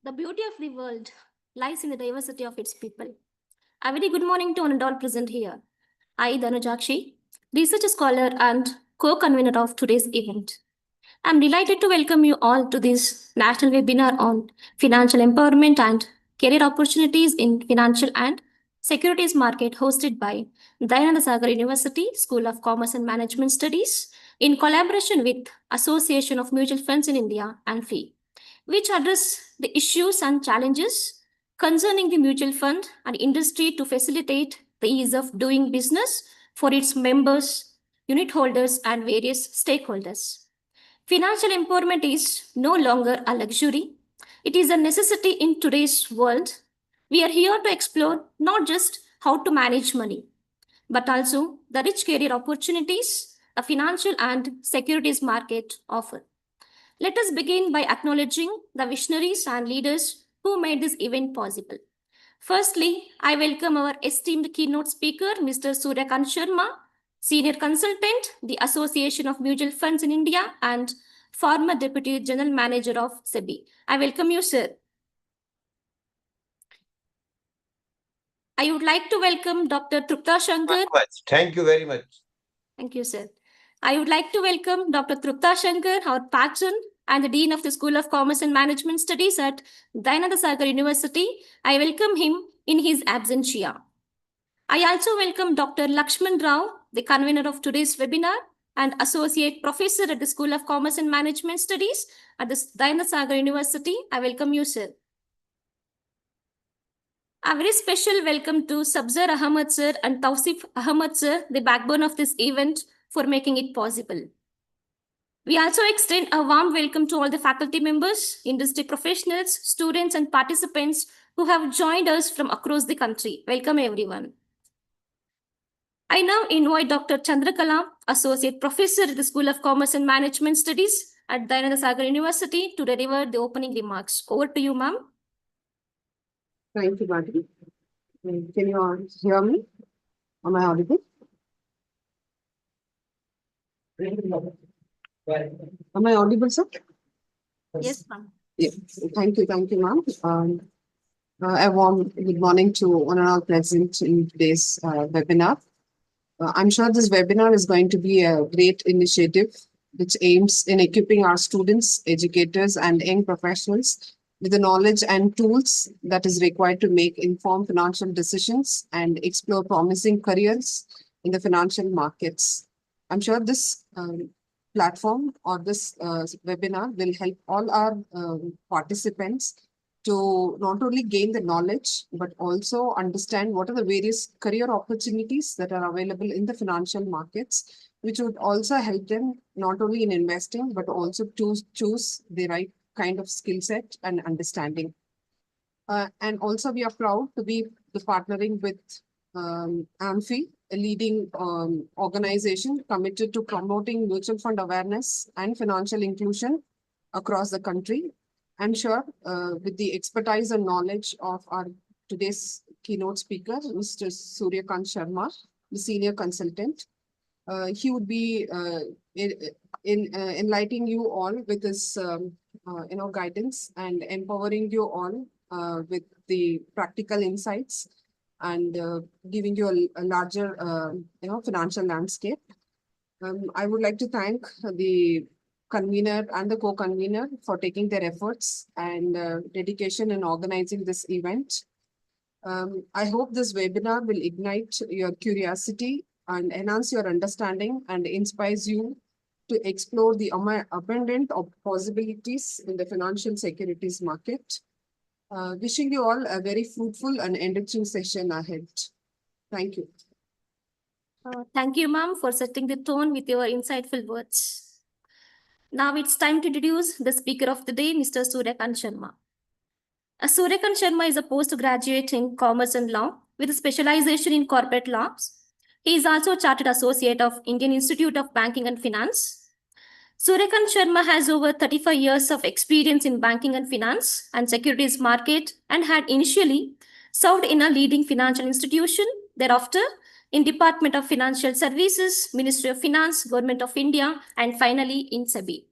The beauty of the world lies in the diversity of its people. A very good morning to one and all present here. I, Dhanujakshi, research scholar and co-convener of today's event. I'm delighted to welcome you all to this national webinar on financial empowerment and career opportunities in financial and securities market hosted by Dayananda Sagar University School of Commerce and Management Studies in collaboration with Association of Mutual Funds in India, Amfi, which address the issues and challenges concerning the mutual fund and industry to facilitate the ease of doing business for its members, unit holders, and various stakeholders. Financial empowerment is no longer a luxury, it is a necessity in today's world. We are here to explore not just how to manage money, but also the rich career opportunities a financial and securities market offer. Let us begin by acknowledging the visionaries and leaders who made this event possible. Firstly, I welcome our esteemed keynote speaker, Mr. Suryakant Sharma, Senior Consultant, the Association of Mutual Funds in India, and former Deputy General Manager of SEBI. I welcome you, sir. I would like to welcome Dr. Trupta Shankar. Thank you very much. Thank you, sir. I would like to welcome Dr. Trupta Shankar, our patron and the Dean of the School of Commerce and Management Studies at Dayananda Sagar University. I welcome him in his absentia. I also welcome Dr. Lakshman Rao, the convener of today's webinar and Associate Professor at the School of Commerce and Management Studies at the Dayananda Sagar University. I welcome you, sir. A very special welcome to Sabzar Ahmad sir and Tausif Ahmad sir, the backbone of this event, for making it possible. We also extend a warm welcome to all the faculty members, industry professionals, students, and participants who have joined us from across the country. Welcome, everyone. I now invite Dr. Chandrakala, Associate Professor at the School of Commerce and Management Studies at Dayananda Sagar University, to deliver the opening remarks. Over to you, ma'am. Thank you, Madam. Can you all hear me? Am I audible? Am I audible, sir? Yes, ma'am. Yeah. Thank you, ma'am. A warm good morning to one and all present in today's webinar. I'm sure this webinar is going to be a great initiative which aims in equipping our students, educators, and young professionals with the knowledge and tools that is required to make informed financial decisions and explore promising careers in the financial markets. I'm sure this platform or this webinar will help all our participants to not only gain the knowledge, but also understand what are the various career opportunities that are available in the financial markets, which would also help them not only in investing, but also to choose the right kind of skill set and understanding. And also we are proud to be partnering with Amfi, a leading organization committed to promoting mutual fund awareness and financial inclusion across the country. I'm sure with the expertise and knowledge of our today's keynote speaker, Mr. Suryakant Sharma, the senior consultant, he would be enlightening you all with his guidance and empowering you all with the practical insights and giving you a larger financial landscape. I would like to thank the convener and the co-convener for taking their efforts and dedication in organizing this event. I hope this webinar will ignite your curiosity and enhance your understanding and inspires you to explore the abundant of possibilities in the financial securities market. Wishing you all a very fruitful and enriching session ahead. Thank you. Thank you, ma'am, for setting the tone with your insightful words. Now it's time to introduce the speaker of the day, Mr. Suryakant Sharma. Suryakant Sharma is a postgraduate in Commerce and Law with a specialization in corporate laws. He is also a Chartered Associate of Indian Institute of Banking and Finance. Suryakant Sharma has over 35 years of experience in banking and finance and securities market and had initially served in a leading financial institution, thereafter in Department of Financial Services, Ministry of Finance, Government of India, and finally in SEBI.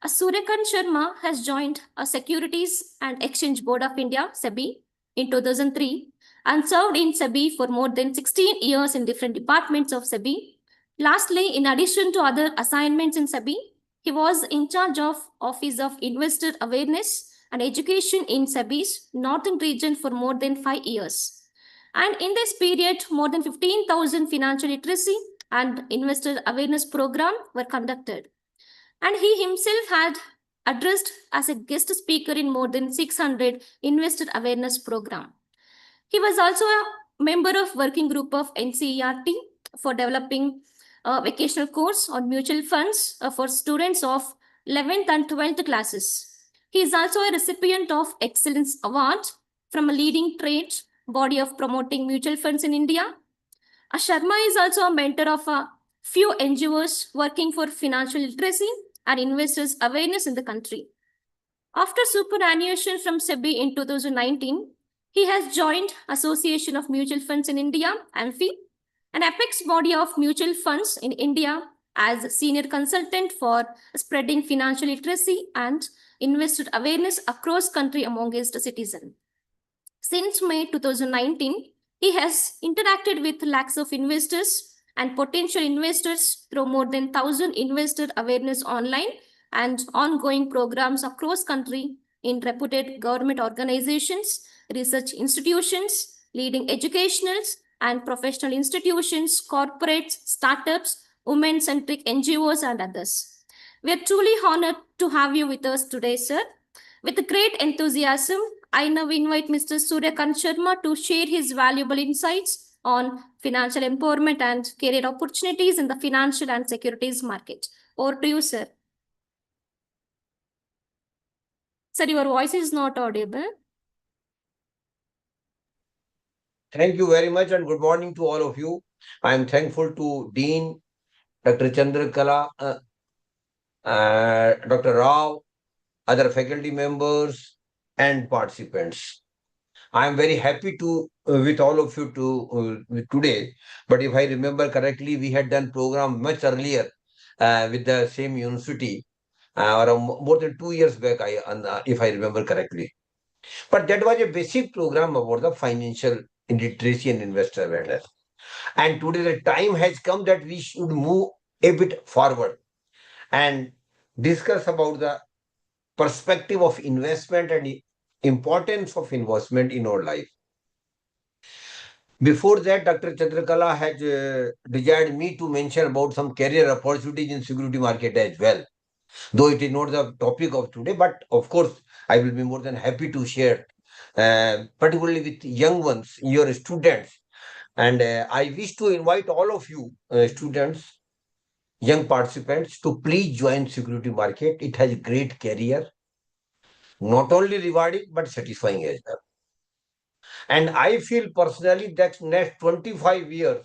Suryakant Sharma has joined a Securities and Exchange Board of India, SEBI, in 2003 and served in SEBI for more than 16 years in different departments of SEBI. Lastly, in addition to other assignments in SEBI, he was in charge of Office of Investor Awareness and Education in SEBI's Northern region for more than 5 years. And in this period, more than 15,000 financial literacy and investor awareness programs were conducted. And he himself had addressed as a guest speaker in more than 600 investor awareness program. He was also a member of working group of NCERT for developing a vocational course on mutual funds for students of 11th and 12th classes. He is also a recipient of Excellence Award from a leading trade body of promoting mutual funds in India. Sharma is also a mentor of a few NGOs working for financial literacy and investors awareness in the country. After superannuation from SEBI in 2019, he has joined Association of Mutual Funds in India, Amfi, an apex body of mutual funds in India as senior consultant for spreading financial literacy and investor awareness across country among its citizens. Since May 2019, he has interacted with lakhs of investors and potential investors through more than 1,000 investor awareness online and ongoing programs across country in reputed government organizations, research institutions, leading educationals and professional institutions, corporates, startups, women-centric NGOs, and others. We are truly honored to have you with us today, sir. With great enthusiasm, I now invite Mr. Suryakant Sharma to share his valuable insights on financial empowerment and career opportunities in the financial and securities market. Over to you, sir. Sir, your voice is not audible. Thank you very much and good morning to all of you. I am thankful to Dean, Dr. Chandrakala, Dr. Rao, other faculty members and participants. I am very happy to with all of you today. But if I remember correctly, we had done program much earlier with the same university around more than 2 years back, if I remember correctly. But that was a basic program about the financial literacy and investor awareness. And today the time has come that we should move a bit forward and discuss about the perspective of investment and importance of investment in our life. Before that, Dr. Chandrakala had desired me to mention about some career opportunities in security market as well. Though it is not the topic of today, but of course, I will be more than happy to share, particularly with young ones, your students. And I wish to invite all of you, students, young participants, to please join security market. It has great career, not only rewarding, but satisfying as well. And I feel personally that next 25 years,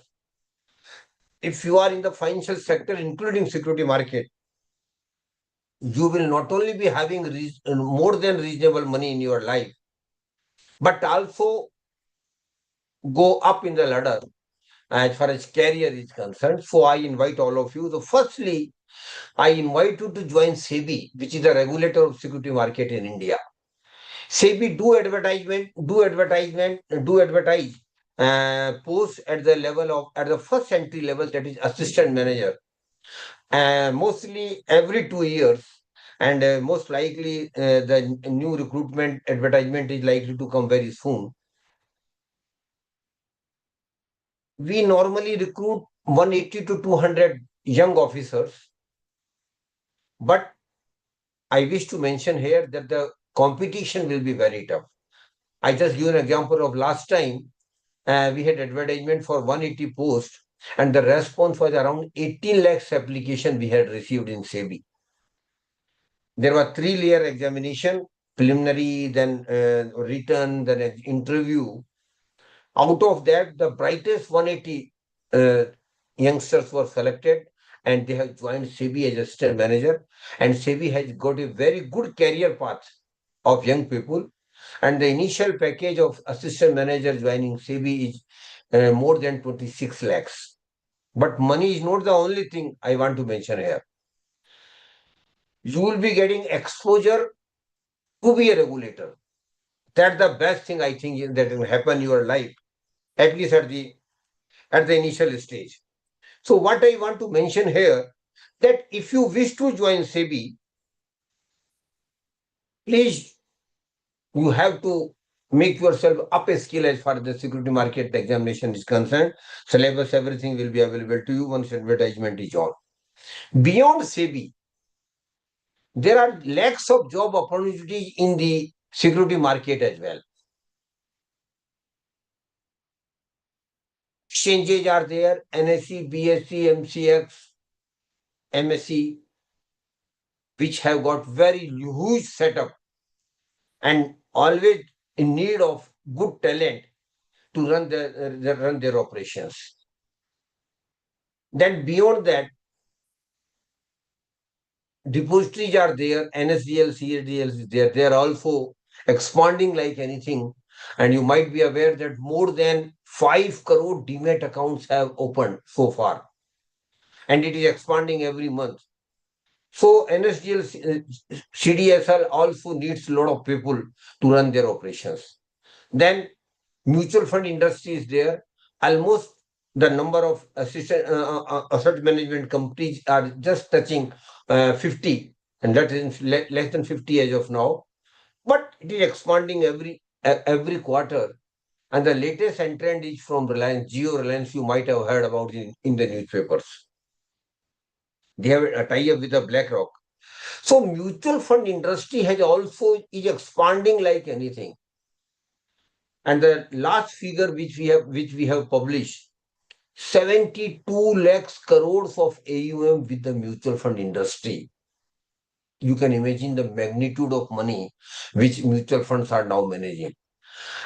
if you are in the financial sector, including security market, you will not only be having more than reasonable money in your life, but also go up in the ladder as far as career is concerned. So I invite all of you. So firstly, I invite you to join SEBI, which is the regulator of security market in India. SEBI do advertise posts at the level of, at the first entry level, that is assistant manager, mostly every 2 years. And most likely the new recruitment advertisement is likely to come very soon. We normally recruit 180 to 200 young officers. But I wish to mention here that the competition will be very tough. I just give an example of last time we had advertisement for 180 posts and the response was around 18 lakhs application we had received in SEBI. There were 3-layer examination, preliminary, then written, then an interview. Out of that, the brightest 180 youngsters were selected and they have joined SEBI as assistant manager. And SEBI has got a very good career path of young people. And the initial package of assistant manager joining SEBI is more than 26 lakhs. But money is not the only thing I want to mention here. you will be getting exposure to be a regulator. That's the best thing I think that will happen in your life, at least at the initial stage. So what I want to mention here, that if you wish to join SEBI, please, you have to make yourself up a skill as far as the security market examination is concerned. Syllabus, everything will be available to you once advertisement is on. Beyond SEBI, there are lakhs of job opportunities in the security market as well. Exchanges are there, NSE, BSE, MCX, MSE, which have got very huge setup and always in need of good talent to run their operations. Then beyond that, depositories are there, NSDL, CSDL is there. They are also expanding like anything. And you might be aware that more than 5 crore demat accounts have opened so far. And it is expanding every month. So NSDL, CDSL also needs a lot of people to run their operations. Then mutual fund industry is there. Almost the number of asset management companies are just touching 50, and that is less than 50 as of now. But it is expanding every quarter. And the latest entrant is from Reliance, Geo Reliance, you might have heard about in the newspapers. They have a tie-up with the BlackRock. So mutual fund industry has also is expanding like anything. And the last figure which we have published, 72 lakhs crores of AUM with the mutual fund industry. You can imagine the magnitude of money which mutual funds are now managing.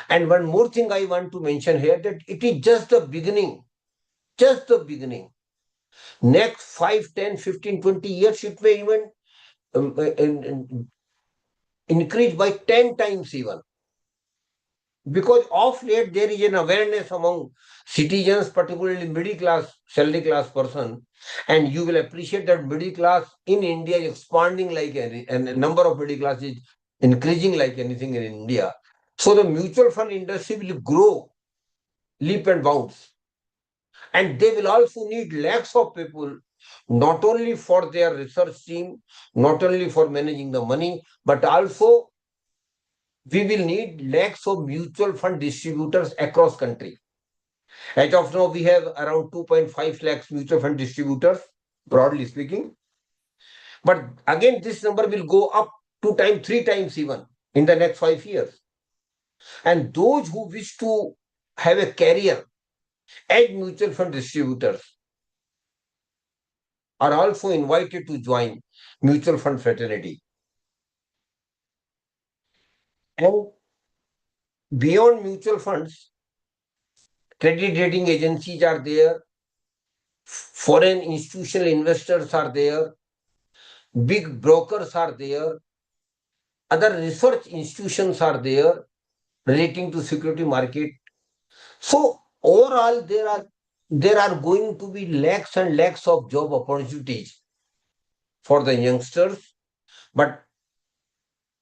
And one more thing I want to mention here, that it is just the beginning. Just the beginning. Next 5, 10, 15, 20 years, it may even increase by 10 times even. Because of late there is an awareness among citizens, particularly middle class, salary class person, and you will appreciate that middle class in India is expanding like and the number of middle class is increasing like anything in India. So the mutual fund industry will grow leap and bounds, and they will also need lakhs of people, not only for their research team, not only for managing the money, but also we will need lakhs of mutual fund distributors across country. As of now, we have around 2.5 lakhs mutual fund distributors, broadly speaking. But again, this number will go up 2 times, 3 times even in the next 5 years. And those who wish to have a career as mutual fund distributors are also invited to join mutual fund fraternity. And beyond mutual funds, credit rating agencies are there, foreign institutional investors are there, big brokers are there, other research institutions are there relating to security market. So overall, there are going to be lakhs and lakhs of job opportunities for the youngsters. But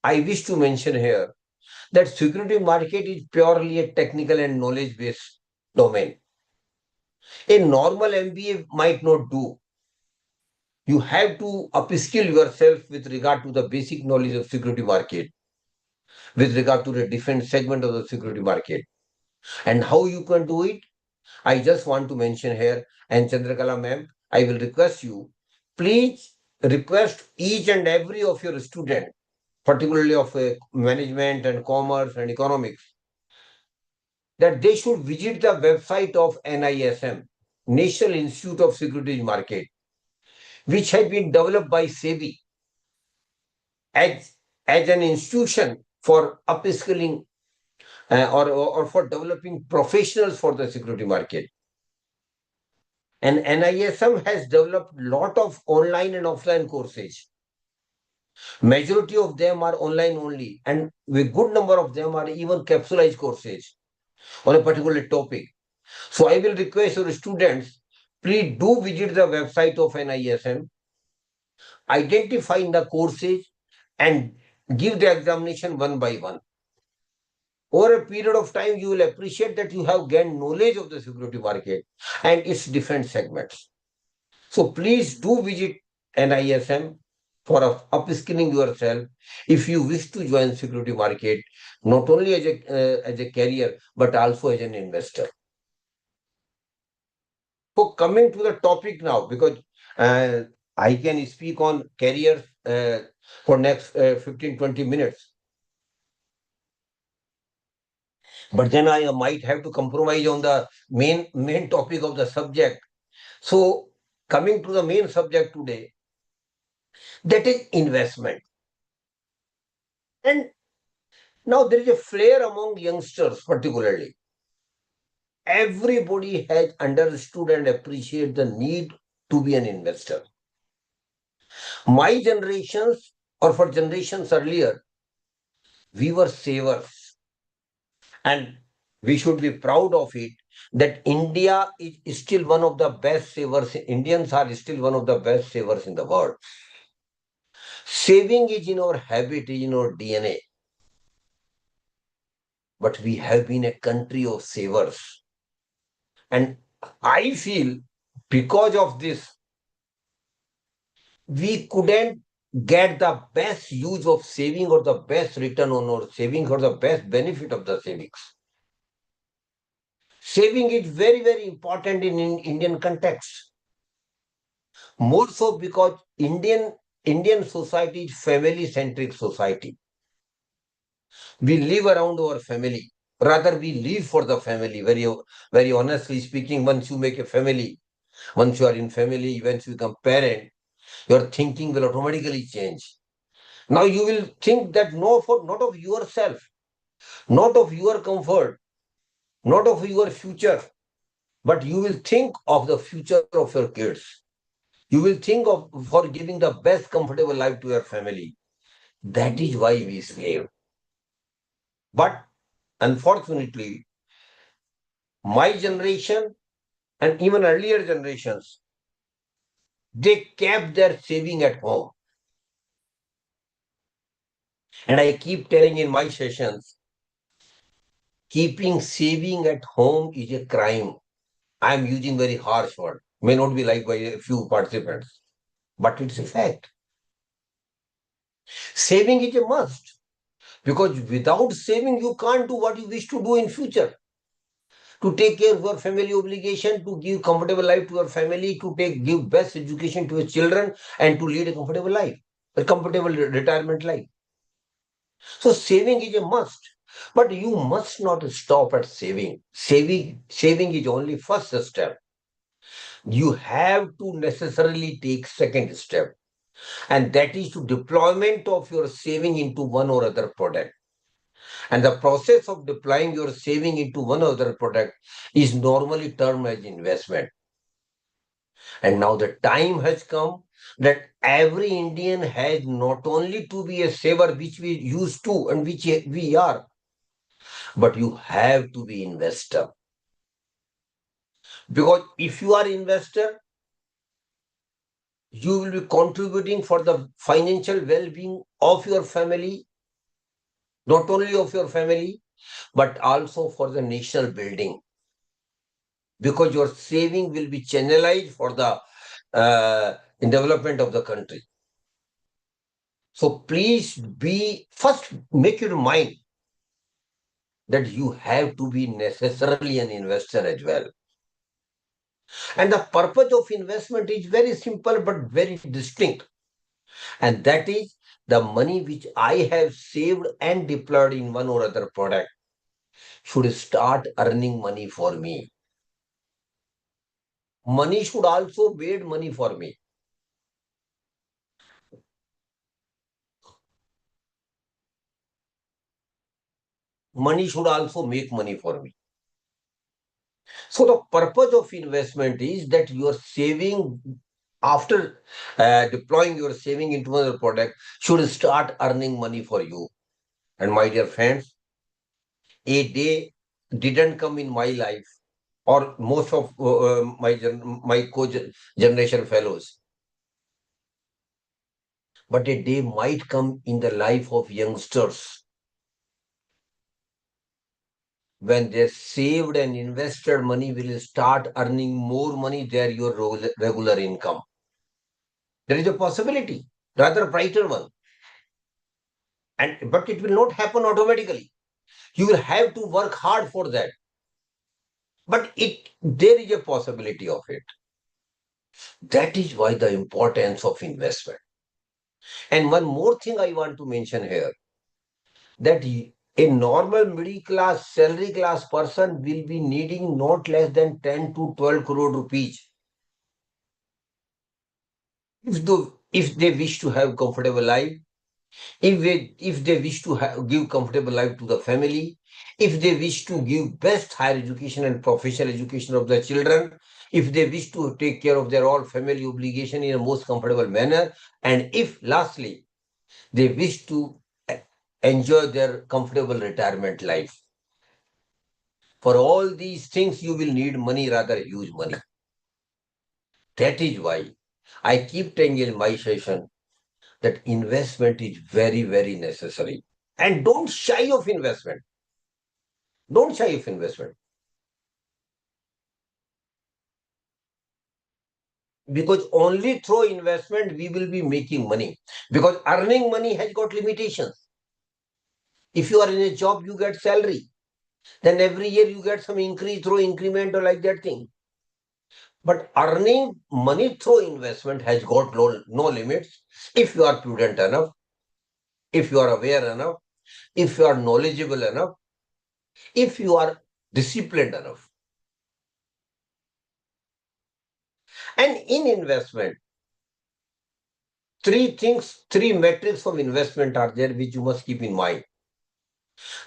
I wish to mention here that security market is purely a technical and knowledge based domain. A normal MBA might not do. You have to upskill yourself with regard to the basic knowledge of security market, with regard to the different segment of the security market. And how you can do it, I just want to mention here, and Chandrakala ma'am, I will request you, please request each and every of your student, particularly of management and commerce and economics, that they should visit the website of NISM, National Institute of Securities Market, which has been developed by SEBI as, as an institution for upskilling or for developing professionals for the security market. And NISM has developed a lot of online and offline courses. Majority of them are online only, and a good number of them are even capsulized courses on a particular topic. So I will request your students, please do visit the website of NISM identifying the courses, and give the examination one by one. Over a period of time, you will appreciate that you have gained knowledge of the security market and its different segments. So please do visit NISM for upskilling yourself if you wish to join security market, not only as a career but also as an investor. So coming to the topic now, because uh, I can speak on career for next 15-20 minutes, but then I might have to compromise on the main topic of the subject. So coming to the main subject today, that is investment. And now there is a flare among youngsters, particularly. Everybody has understood and appreciated the need to be an investor. My generations, or for generations earlier, we were savers, and we should be proud of it that India is still one of the best savers. Indians are still one of the best savers in the world. Saving is in our habit, is in our DNA. But we have been a country of savers. And I feel because of this, we couldn't get the best use of saving or the best return on our saving or the best benefit of the savings. Saving is very, very important in Indian context. More so because Indian society is family-centric society. We live around our family. Rather, we live for the family. Very, very honestly speaking, once you make a family, once you are in family, once you become parent, your thinking will automatically change. Now you will think that not of yourself, not of your comfort, not of your future, but you will think of the future of your kids. You will think of for giving the best comfortable life to your family. That is why we save. But unfortunately, my generation and even earlier generations, they kept their saving at home. And I keep telling in my sessions, keeping saving at home is a crime. I am using very harsh word. May not be liked by a few participants, but it's a fact. Saving is a must because without saving, you can't do what you wish to do in future. To take care of your family obligation, to give comfortable life to your family, to give best education to your children, and to lead a comfortable life, a comfortable retirement life. So saving is a must, but you must not stop at saving. Saving is only first step. You have to necessarily take second step, and that is to deployment of your saving into one or other product. And the process of deploying your saving into one or other product is normally termed as investment. And now the time has come that every Indian has not only to be a saver, which we used to and which we are, but you have to be investor. Because if you are investor, you will be contributing for the financial well-being of your family, not only of your family, but also for the national building. Because your saving will be channelized for the in development of the country. So please first make your mind that you have to be necessarily an investor as well. And the purpose of investment is very simple but very distinct. And that is the money which I have saved and deployed in one or other product should start earning money for me. Money should also made money for me. Money should also make money for me. So the purpose of investment is that you are saving after deploying your saving into another product should start earning money for you. And my dear friends, a day didn't come in my life or most of my co-generation fellows. but a day might come in the life of youngsters when their saved and invested money will start earning more money than your regular income. There is a possibility, rather brighter one. But it will not happen automatically. You will have to work hard for that. But there is a possibility of it. That is why the importance of investment. And one more thing I want to mention here, that a normal middle class, salary class person will be needing not less than 10 to 12 crore rupees if they wish to have comfortable life, if they wish to give comfortable life to the family, if they wish to give best higher education and professional education of the children, if they wish to take care of their all family obligation in a most comfortable manner, and if lastly they wish to enjoy their comfortable retirement life. For all these things, you will need money, rather huge money. That is why I keep telling in my session that investment is very, very necessary. And don't shy of investment. Don't shy of investment. Because only through investment we will be making money. Because earning money has got limitations. If you are in a job, you get salary. Then every year you get some increase through increment or like that thing. But earning money through investment has got no limits if you are prudent enough, if you are aware enough, if you are knowledgeable enough, if you are disciplined enough. And in investment, three metrics of investment are there which you must keep in mind.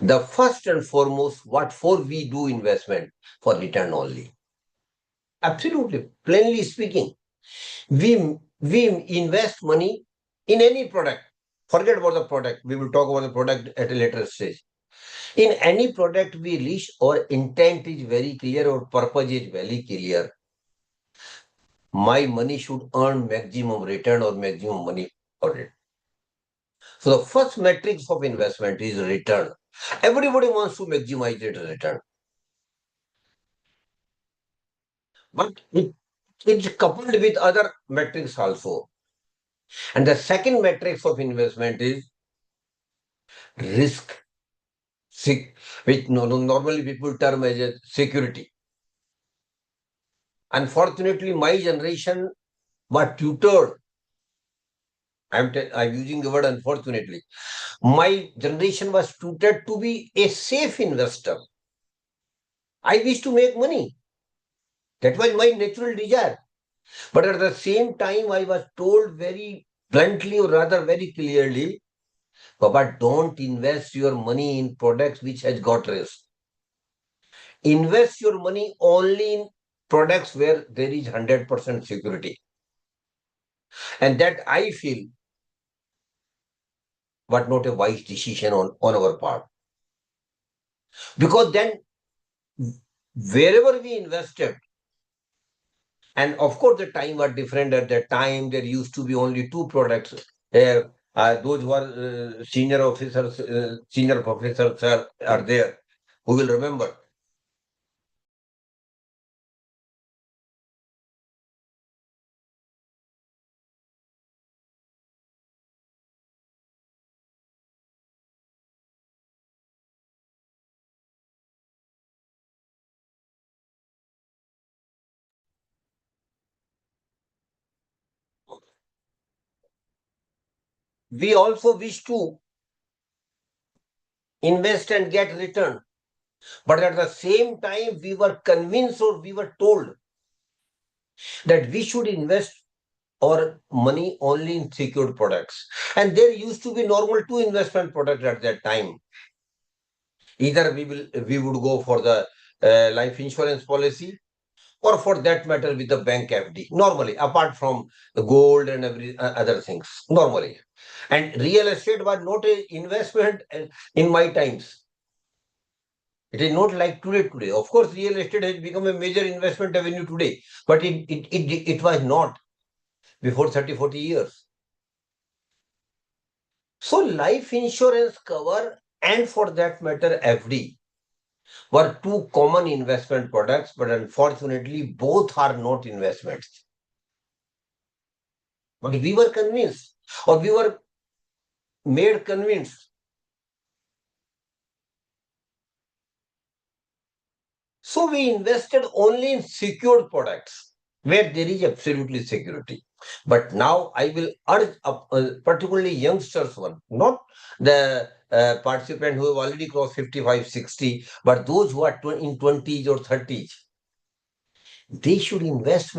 The first and foremost, what for we do investment? For return only. Absolutely. Plainly speaking, we invest money in any product. Forget about the product. We will talk about the product at a later stage. In any product we reach, our intent is very clear, our purpose is very clear. My money should earn maximum return or maximum money for it. So the first metrics of investment is return. Everybody wants to maximize its return. But it's coupled with other metrics also. And the second metrics of investment is risk, which normally people term as a security. Unfortunately, my generation was tutored. I'm using the word unfortunately. My generation was tutored to be a safe investor. I wish to make money. That was my natural desire. But at the same time, I was told very bluntly, or rather very clearly, Baba, don't invest your money in products which has got risk. Invest your money only in products where there is 100% security. And that I feel was not a wise decision on our part. Because then wherever we invested, and of course the time was different at that time, there used to be only two products. Those who are senior officers, senior professors are there who will remember. We also wish to invest and get return. But at the same time, we were convinced or we were told that we should invest our money only in secured products. And there used to be normal two investment products at that time. Either we would go for the life insurance policy, or for that matter with the bank FD, normally, apart from the gold and every other things, normally. And real estate was not an investment in my times. It is not like today. Of course, real estate has become a major investment avenue today, but it was not before 30, 40 years. So life insurance cover and for that matter FD were two common investment products, but unfortunately both are not investments. But we were convinced, or we were made convinced. So we invested only in secured products where there is absolutely security. But now I will urge particularly youngsters one, not the participant who have already crossed 55, 60, but those who are in 20s or 30s. They should invest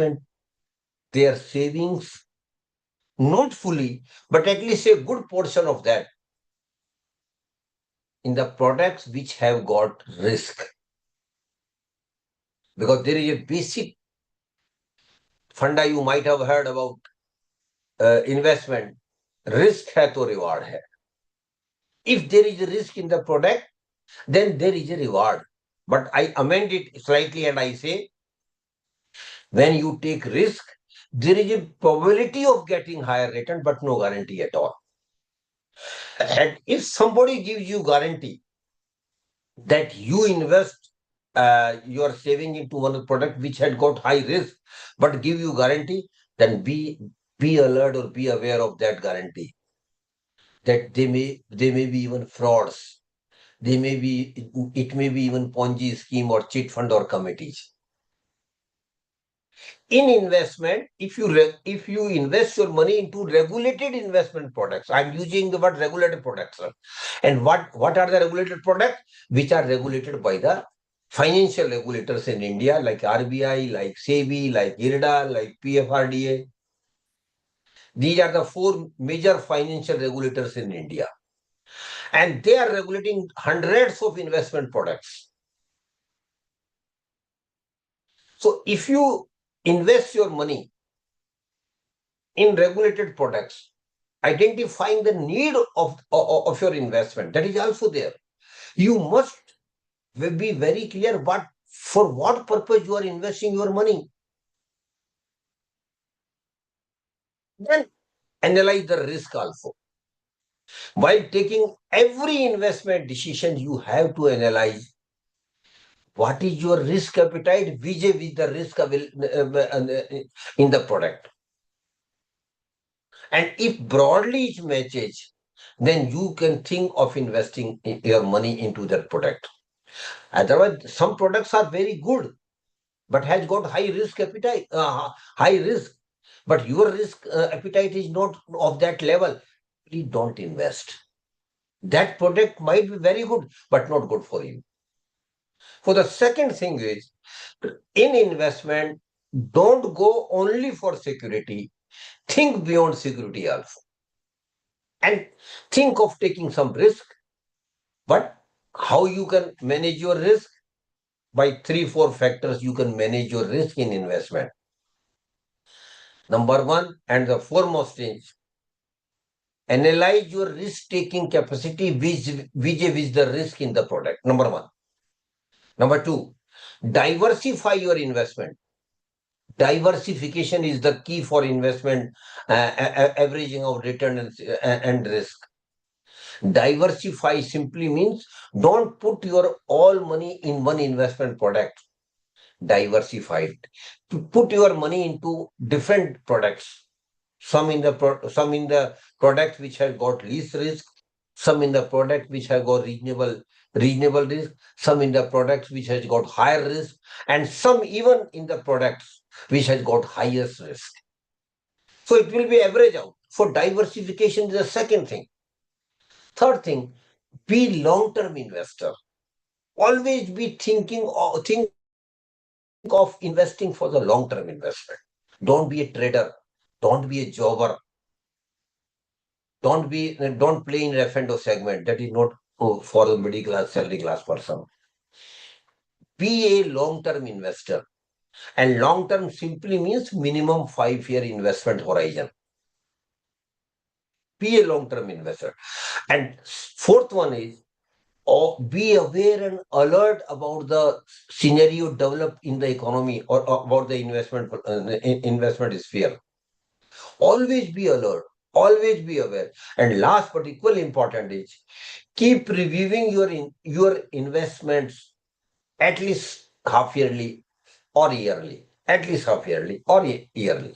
their savings, not fully, but at least a good portion of that in the products which have got risk. Because there is a basic funda you might have heard about investment, risk hai to reward hai. If there is a risk in the product, then there is a reward. But I amend it slightly and I say, when you take risk, there is a probability of getting higher return, but no guarantee at all. And if somebody gives you guarantee that you invest your saving into one product which had got high risk, but give you guarantee, then be alert or be aware of that guarantee. That they may be even frauds. They may be it may be even Ponzi scheme or cheat fund or committees. In investment, if you invest your money into regulated investment products, I'm using the word regulated products, sir. And what are the regulated products? Which are regulated by the financial regulators in India, like RBI, like SEBI, like IRDA, like PFRDA. These are the four major financial regulators in India. And they are regulating hundreds of investment products. So if you invest your money in regulated products, identifying the need of your investment, that is also there. You must be very clear for what purpose you are investing your money. Then analyze the risk also. While taking every investment decision, you have to analyze what is your risk appetite vis-a-vis the risk in the product. And if broadly it matches, then you can think of investing your money into that product. Otherwise, some products are very good, but has got high risk appetite, high risk. But your risk appetite is not of that level. Please don't invest. That product might be very good, but not good for you. For the second thing is, in investment, don't go only for security. Think beyond security also. And think of taking some risk. But how you can manage your risk? By 3, 4 factors, you can manage your risk in investment. Number one, and the foremost is, analyze your risk-taking capacity vis-a-vis the risk in the product. Number one. Number two, diversify your investment. Diversification is the key for investment, averaging of return and risk. Diversify simply means don't put your all money in one investment product. Diversify it. To put your money into different products. Some in the product which have got least risk, some in the product which have got reasonable risk, some in the products which has got higher risk, and some even in the products which has got highest risk. So it will be average out. So diversification is the second thing. Third thing, be long-term investor. Always be think of investing for the long-term investment. Don't be a trader. Don't be a jobber. Don't play in F&O segment. That is not for the middle class, salary class person. Be a long-term investor. And long-term simply means minimum 5-year investment horizon. Be a long-term investor. And fourth one is, be aware and alert about the scenario developed in the economy or about the investment sphere. Always be alert. Always be aware. And last but equally important is keep reviewing your investments at least half yearly or yearly. At least half yearly or yearly.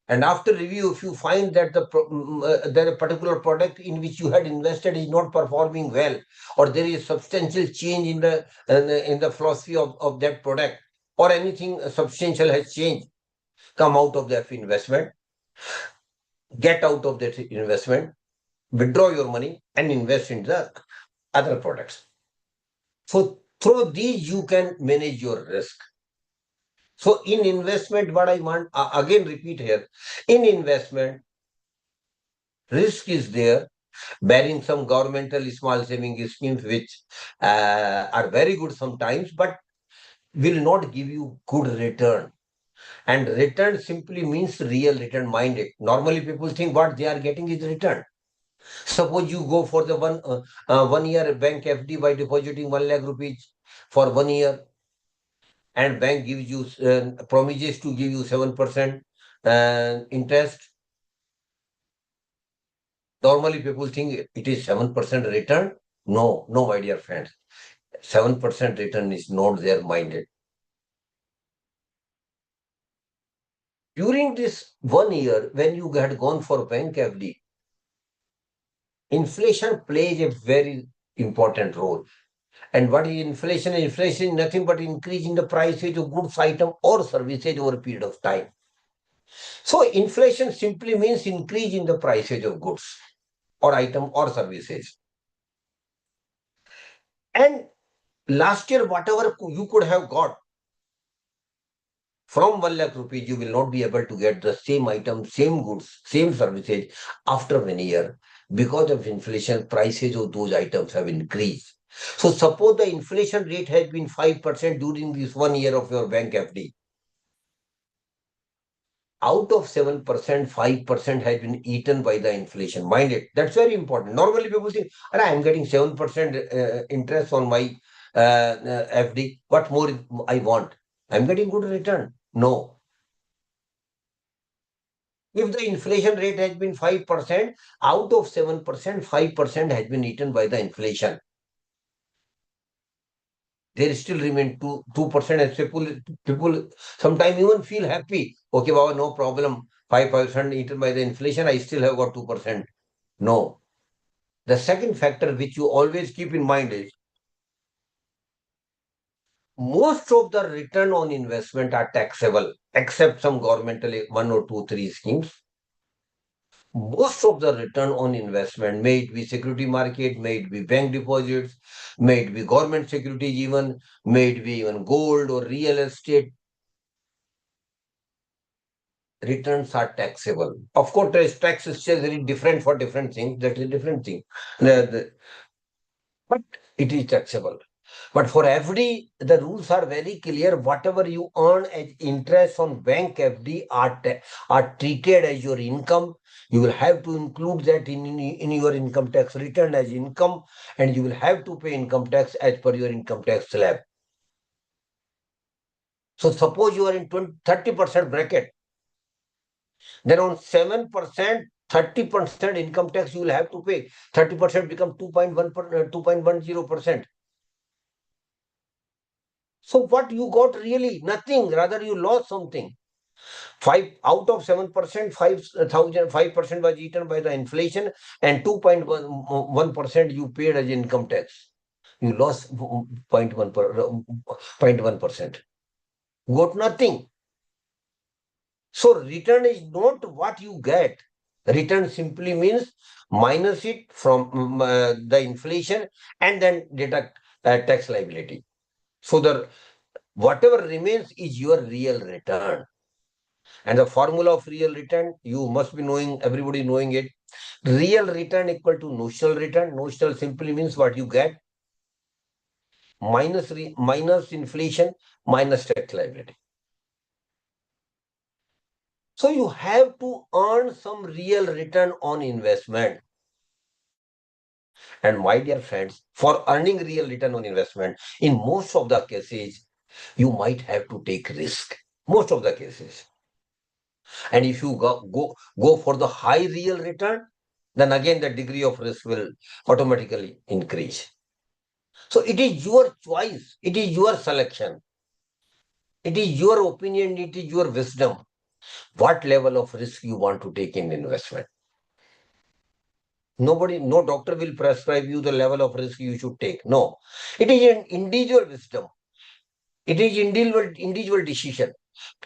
And after review, if you find that that a particular product in which you had invested is not performing well, or there is substantial change in the philosophy of that product, or anything substantial has changed, come out of that investment, get out of that investment, withdraw your money, and invest in the other products. So through these, you can manage your risk. So in investment, what I want, again repeat here, in investment, risk is there, barring some governmental small saving schemes which are very good sometimes, but will not give you good return. And return simply means real return, mind it. Normally people think what they are getting is return. Suppose you go for the 1 year bank FD by depositing 1 lakh rupees for 1 year, and bank gives you promises to give you 7% interest. Normally people think it is 7% return. No, no, my dear friends. 7% return is not there minded. During this 1 year, when you had gone for bank FD, inflation plays a very important role. And what is inflation? Inflation is nothing but increase in the prices of goods, item, or services over a period of time. So inflation simply means increase in the prices of goods or item or services. And last year, whatever you could have got from 1 lakh rupees, you will not be able to get the same item, same goods, same services after 1 year. Because of inflation, prices of those items have increased. So suppose the inflation rate has been 5% during this 1 year of your bank FD. Out of 7%, 5% has been eaten by the inflation. Mind it, that's very important. Normally people think, I'm getting 7% interest on my FD. What more I want? I'm getting good return. No. If the inflation rate has been 5%, out of 7%, 5% has been eaten by the inflation. There still remain 2%, and people sometimes even feel happy. Okay, Baba, no problem. 5% eaten by the inflation, I still have got 2%. No. The second factor which you always keep in mind is most of the return on investment are taxable, except some governmental 1 or 2, 3 schemes. Most of the return on investment, may it be security market, may it be bank deposits, may it be government securities even, may it be even gold or real estate, returns are taxable. Of course, there is tax structure very different for different things. That is a different thing. But it is taxable. But for FD, the rules are very clear. Whatever you earn as interest on bank FD are treated as your income. You will have to include that in your income tax return as income, and you will have to pay income tax as per your income tax slab. So suppose you are in 30% bracket, then on 7%, 30% income tax you will have to pay. 30% become 2.10%. So what you got really? Nothing. Rather, you lost something. 5% 5% was eaten by the inflation, and 2.1% you paid as income tax. You lost 0.1%. Got nothing. So return is not what you get. Return simply means minus it from the inflation and then deduct tax liability. So the whatever remains is your real return. And the formula of real return, you must be knowing, everybody knowing it. Real return equal to notional return. Notional simply means what you get minus inflation minus tax liability. So you have to earn some real return on investment. And my dear friends, for earning real return on investment, in most of the cases, you might have to take risk. Most of the cases. And if you go for the high real return, then again the degree of risk will automatically increase. So it is your choice, it is your selection, it is your opinion, it is your wisdom. What level of risk you want to take in investment? Nobody, no doctor will prescribe you the level of risk you should take. No, it is an individual wisdom. It is individual decision.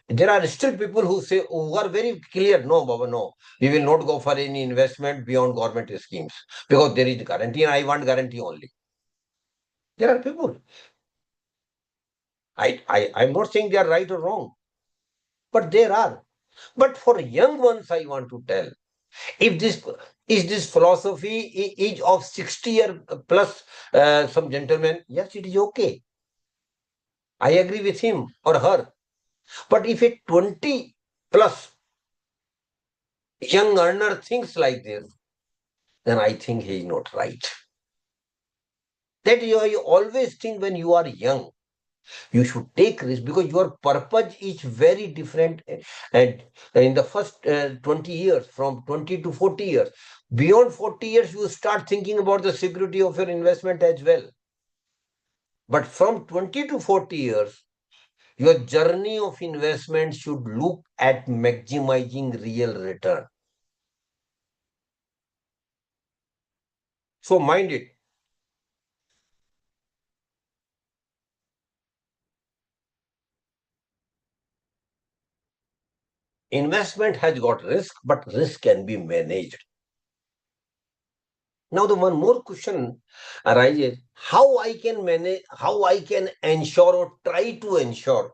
There are still people who say, who are very clear, no, Baba, no, we will not go for any investment beyond government schemes because there is guarantee and I want guarantee only. There are people. I'm not saying they are right or wrong, but there are. But for young ones, I want to tell, if this philosophy is of 60-year plus some gentleman, yes, it is okay. I agree with him or her. But if a 20 plus young earner thinks like this, then I think he is not right. That you always think when you are young, you should take risk because your purpose is very different. And in the first 20 years, from 20 to 40 years, beyond 40 years, you start thinking about the security of your investment as well. But from 20 to 40 years, your journey of investment should look at maximizing real return. So mind it. Investment has got risk, but risk can be managed. Now the one more question arises, how I can manage, how I can ensure or try to ensure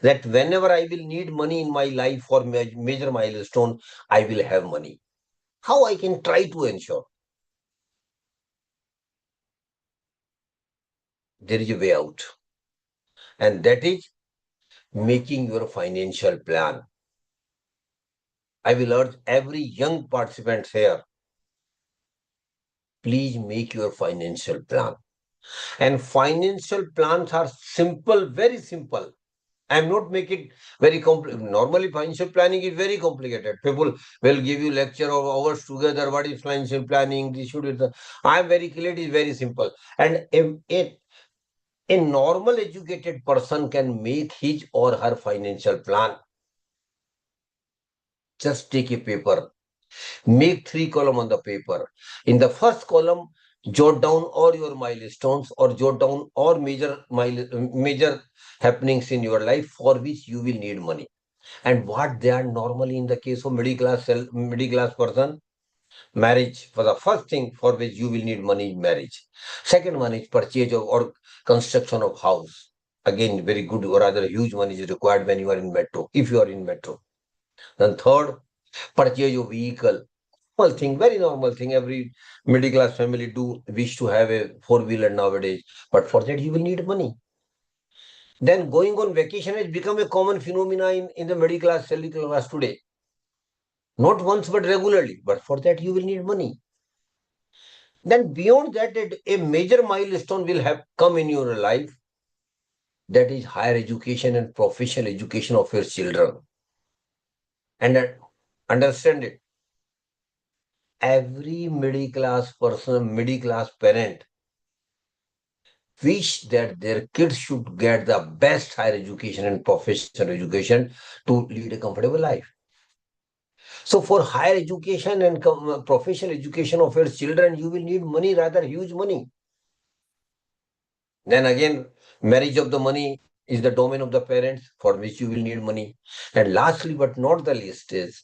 that whenever I will need money in my life for major milestone, I will have money. How I can try to ensure? There is a way out. And that is making your financial plan. I will urge every young participant here, please make your financial plan. And financial plans are simple, very simple. I'm not making very complex. Normally, financial planning is very complicated. People will give you lecture of hours together. What is financial planning? This should be. I'm very clear. It is very simple. And a normal educated person can make his or her financial plan. Just take a paper. Make 3 columns on the paper. In the first column, jot down all your milestones or jot down all major happenings in your life for which you will need money. And what they are normally in the case of middle class person, marriage for the first thing for which you will need money, marriage. Second one is purchase of or construction of house. Again, very good or rather huge money is required when you are in metro, if you are in metro. Then third, purchase of vehicle. Normal thing, very normal thing. Every middle class family do wish to have a four-wheeler nowadays. But for that you will need money. Then going on vacation has become a common phenomenon in the middle class, salary class today. Not once, but regularly. But for that, you will need money. Then beyond that, a major milestone will have come in your life. That is higher education and professional education of your children. And understand it. Every middle class person, middle class parent wish that their kids should get the best higher education and professional education to lead a comfortable life. So for higher education and professional education of your children, you will need money, rather huge money. Then again, marriage of the money is the domain of the parents for which you will need money. And lastly, but not the least, is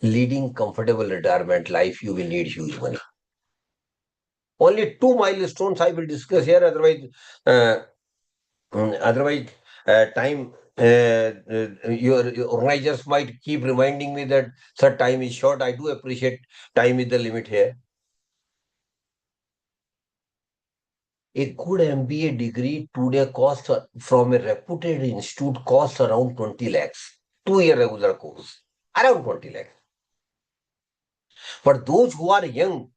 leading comfortable retirement life, you will need huge money. Only two milestones I will discuss here, uh, otherwise time your organizers might keep reminding me that sir, time is short. I do appreciate time is the limit here. A good MBA degree today costs from a reputed institute costs around 20 lakhs. 2 year regular course, around 20 lakhs. But those who are young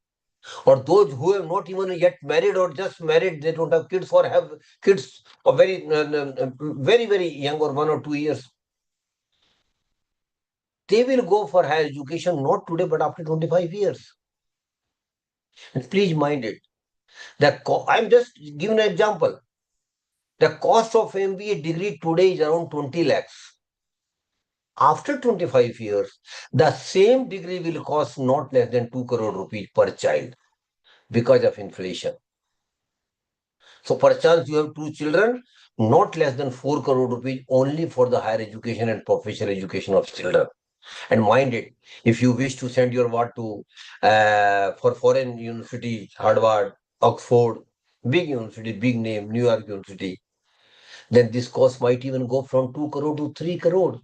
or those who have not even yet married or just married, they don't have kids or have kids or very, very, very young or 1 or 2 years. they will go for higher education not today but after 25 years. And please mind it. I'm just giving an example. The cost of MBA degree today is around 20 lakhs. After 25 years, the same degree will cost not less than 2 crore rupees per child because of inflation. So perchance you have two children, not less than 4 crore rupees only for the higher education and professional education of children. And mind it, if you wish to send your ward to for foreign university, Harvard, Oxford, big university, big name, New York University, then this cost might even go from 2 crore to 3 crore.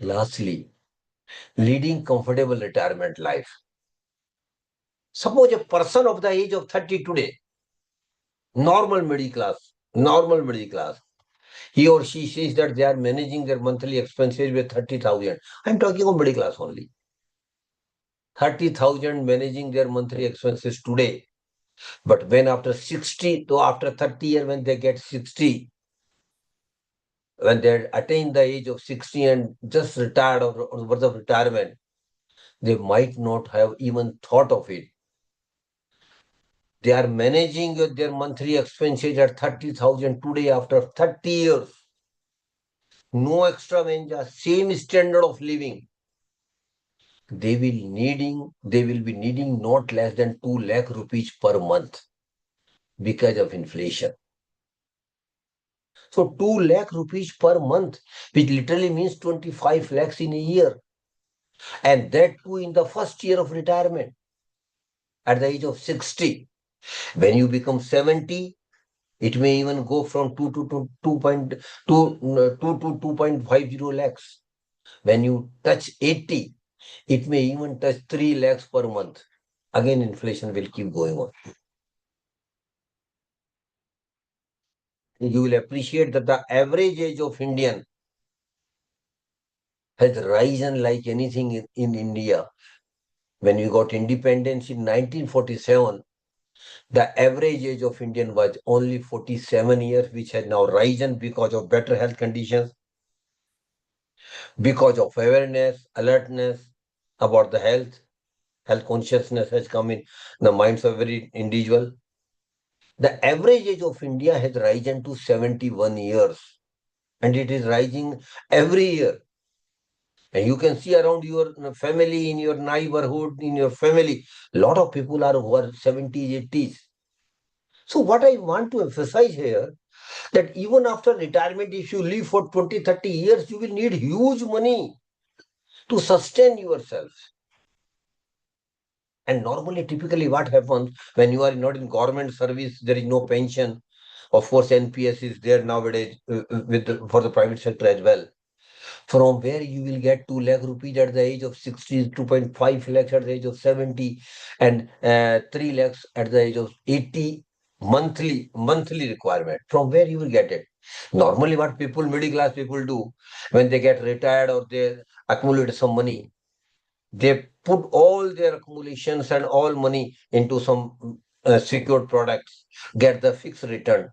Lastly, leading comfortable retirement life. Suppose a person of the age of 30 today, normal middle class, he or she says that they are managing their monthly expenses with 30,000. I'm talking of middle class only. 30,000 managing their monthly expenses today. But when after 60, to after 30 years, when they get 60, when they attain the age of 60 and just retired or worth of retirement, they might not have even thought of it. They are managing their monthly expenses at 30,000 today after 30 years. No extra venture, same standard of living. They will be needing not less than 2 lakh rupees per month because of inflation. So 2 lakh rupees per month, which literally means 25 lakhs in a year. And that too in the first year of retirement at the age of 60. When you become 70, it may even go from 2 to 2.50 lakhs. When you touch 80, it may even touch 3 lakhs per month. Again, inflation will keep going on. You will appreciate that the average age of Indian has risen like anything in India. When we got independence in 1947, the average age of Indian was only 47 years, which has now risen because of better health conditions, because of awareness, alertness about the health consciousness has come in the minds of every individual. The average age of India has risen to 71 years, and it is rising every year. And you can see around your family, in your neighborhood, in your family, a lot of people are who are 70s, 80s. So what I want to emphasize here, that even after retirement, if you live for 20, 30 years, you will need huge money to sustain yourself. And normally, typically what happens when you are not in government service, there is no pension. Of course, NPS is there nowadays for the private sector as well. From where you will get 2 lakh rupees at the age of 60, 2.5 lakhs at the age of 70, and 3 lakhs at the age of 80 monthly requirement. From where you will get it? Normally, what people, middle class people do when they get retired or they accumulate some money, they put all their accumulations and all money into some secured products, get the fixed return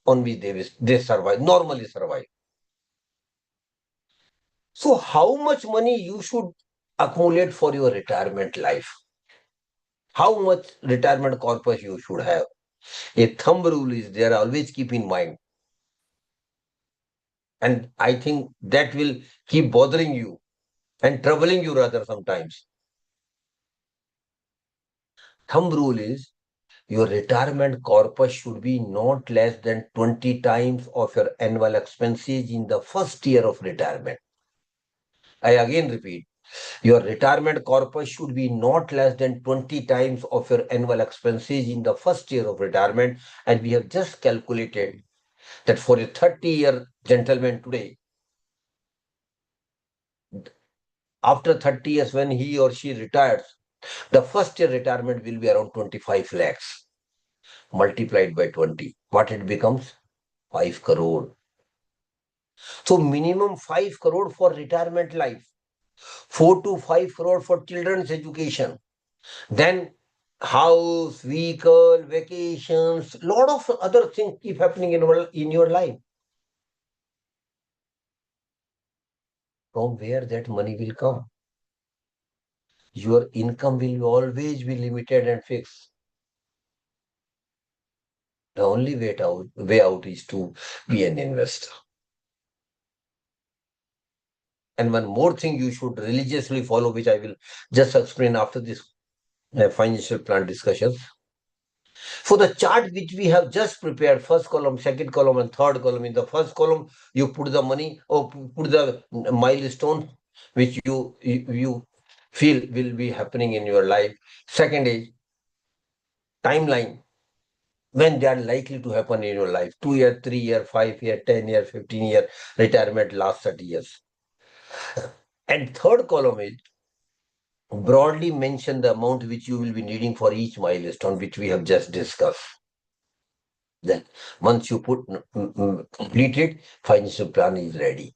on which they survive, normally survive. So how much money you should accumulate for your retirement life? How much retirement corpus you should have? A thumb rule is there, always keep in mind. And I think that will keep bothering you and troubling you rather sometimes. Thumb rule is your retirement corpus should be not less than 20 times of your annual expenses in the first year of retirement. I again repeat, your retirement corpus should be not less than 20 times of your annual expenses in the first year of retirement. And we have just calculated that for a 30-year gentleman today, after 30 years when he or she retires, the first year retirement will be around 25 lakhs multiplied by 20. What it becomes? 5 crore. So minimum 5 crore for retirement life, 4 to 5 crore for children's education. Then house, vehicle, vacations, lot of other things keep happening in your life. from where that money will come? Your income will always be limited and fixed. The only way out is to be an investor. And one more thing you should religiously follow, which I will just explain after this financial plan discussions. For the chart which we have just prepared, first column, second column, and third column. In the first column, you put the money or put the milestone which you feel will be happening in your life. Second is timeline when they are likely to happen in your life. 2 year, 3 year, 5 year, 10 year, 15 year retirement, last 30 years. And third column is broadly mention the amount which you will be needing for each milestone which we have just discussed. Then once you complete it, financial plan is ready.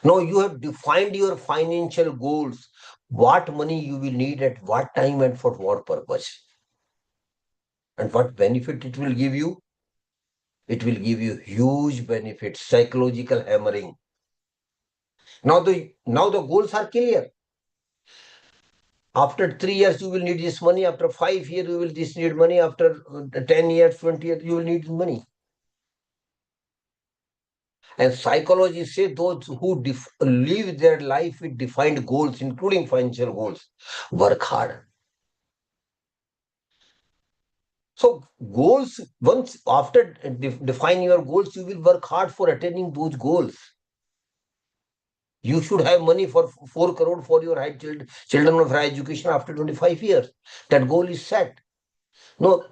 Now you have defined your financial goals, what money you will need at what time and for what purpose, and what benefit it will give you. It will give you huge benefits, psychological hammering. Now the goals are clear. After 3 years, you will need this money. After 5 years, you will need money. After 10 years, 20 years, you will need money. And psychologists say those who live their life with defined goals, including financial goals, work hard. So goals, once after define your goals, you will work hard for attaining those goals. You should have money for 4 crore for your children of higher education after 25 years. That goal is set. No,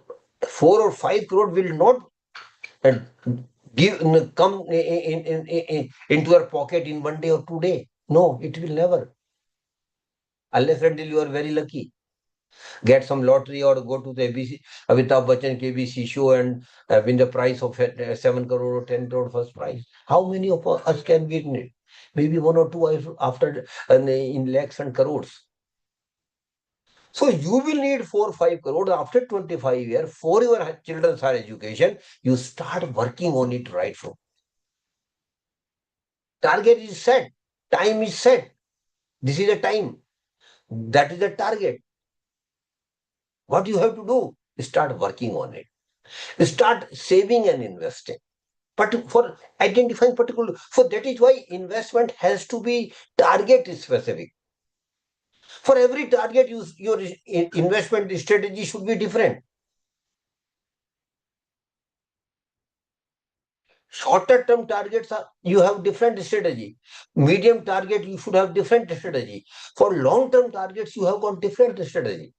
4 or 5 crore will not uh, come into your pocket in 1 day or 2 days. No, it will never. Unless until you are very lucky. Get some lottery or go to the ABC, Amitabh Bachchan KBC show and win the prize of 7 crore or 10 crore first prize. How many of us can win it? Maybe one or two after in lakhs and crores. So you will need 4 or 5 crore after 25 years for your children's higher education. You start working on it right from. Target is set. Time is set. This is the time. That is the target. What you have to do? Start working on it. Start saving and investing. But for identifying particular, so that is why investment has to be target specific. For every target, your investment strategy should be different. Shorter term targets are you have different strategy. Medium target you should have different strategy. For long term targets you have got different strategy.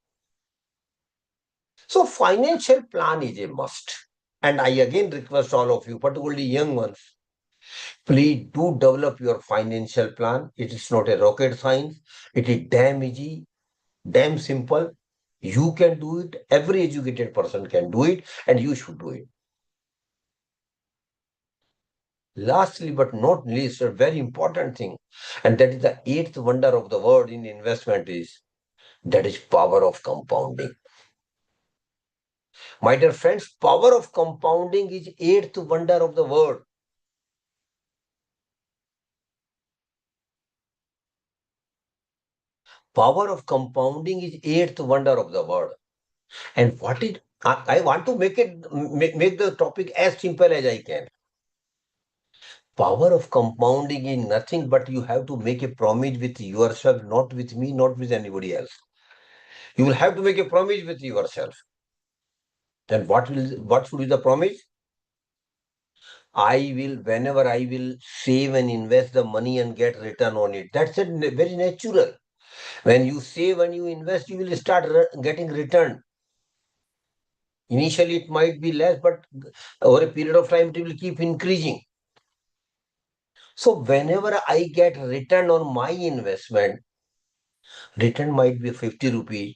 So financial plan is a must. And I again request all of you, particularly young ones, please do develop your financial plan. It is not a rocket science. It is damn easy, damn simple. You can do it. Every educated person can do it, and you should do it. Lastly, but not least, a very important thing, and that is the eighth wonder of the world in investment that is power of compounding. My dear friends, power of compounding is eighth wonder of the world. Power of compounding is eighth wonder of the world. And what it I want to make the topic as simple as I can. Power of compounding is nothing but you have to make a promise with yourself, not with me, not with anybody else. You will have to make a promise with yourself. Then what should be the promise? Whenever I will save and invest the money and get return on it. That's very natural. When you save and you invest, you will start getting return. Initially, it might be less, but over a period of time, it will keep increasing. So whenever I get return on my investment, return might be 50 rupees,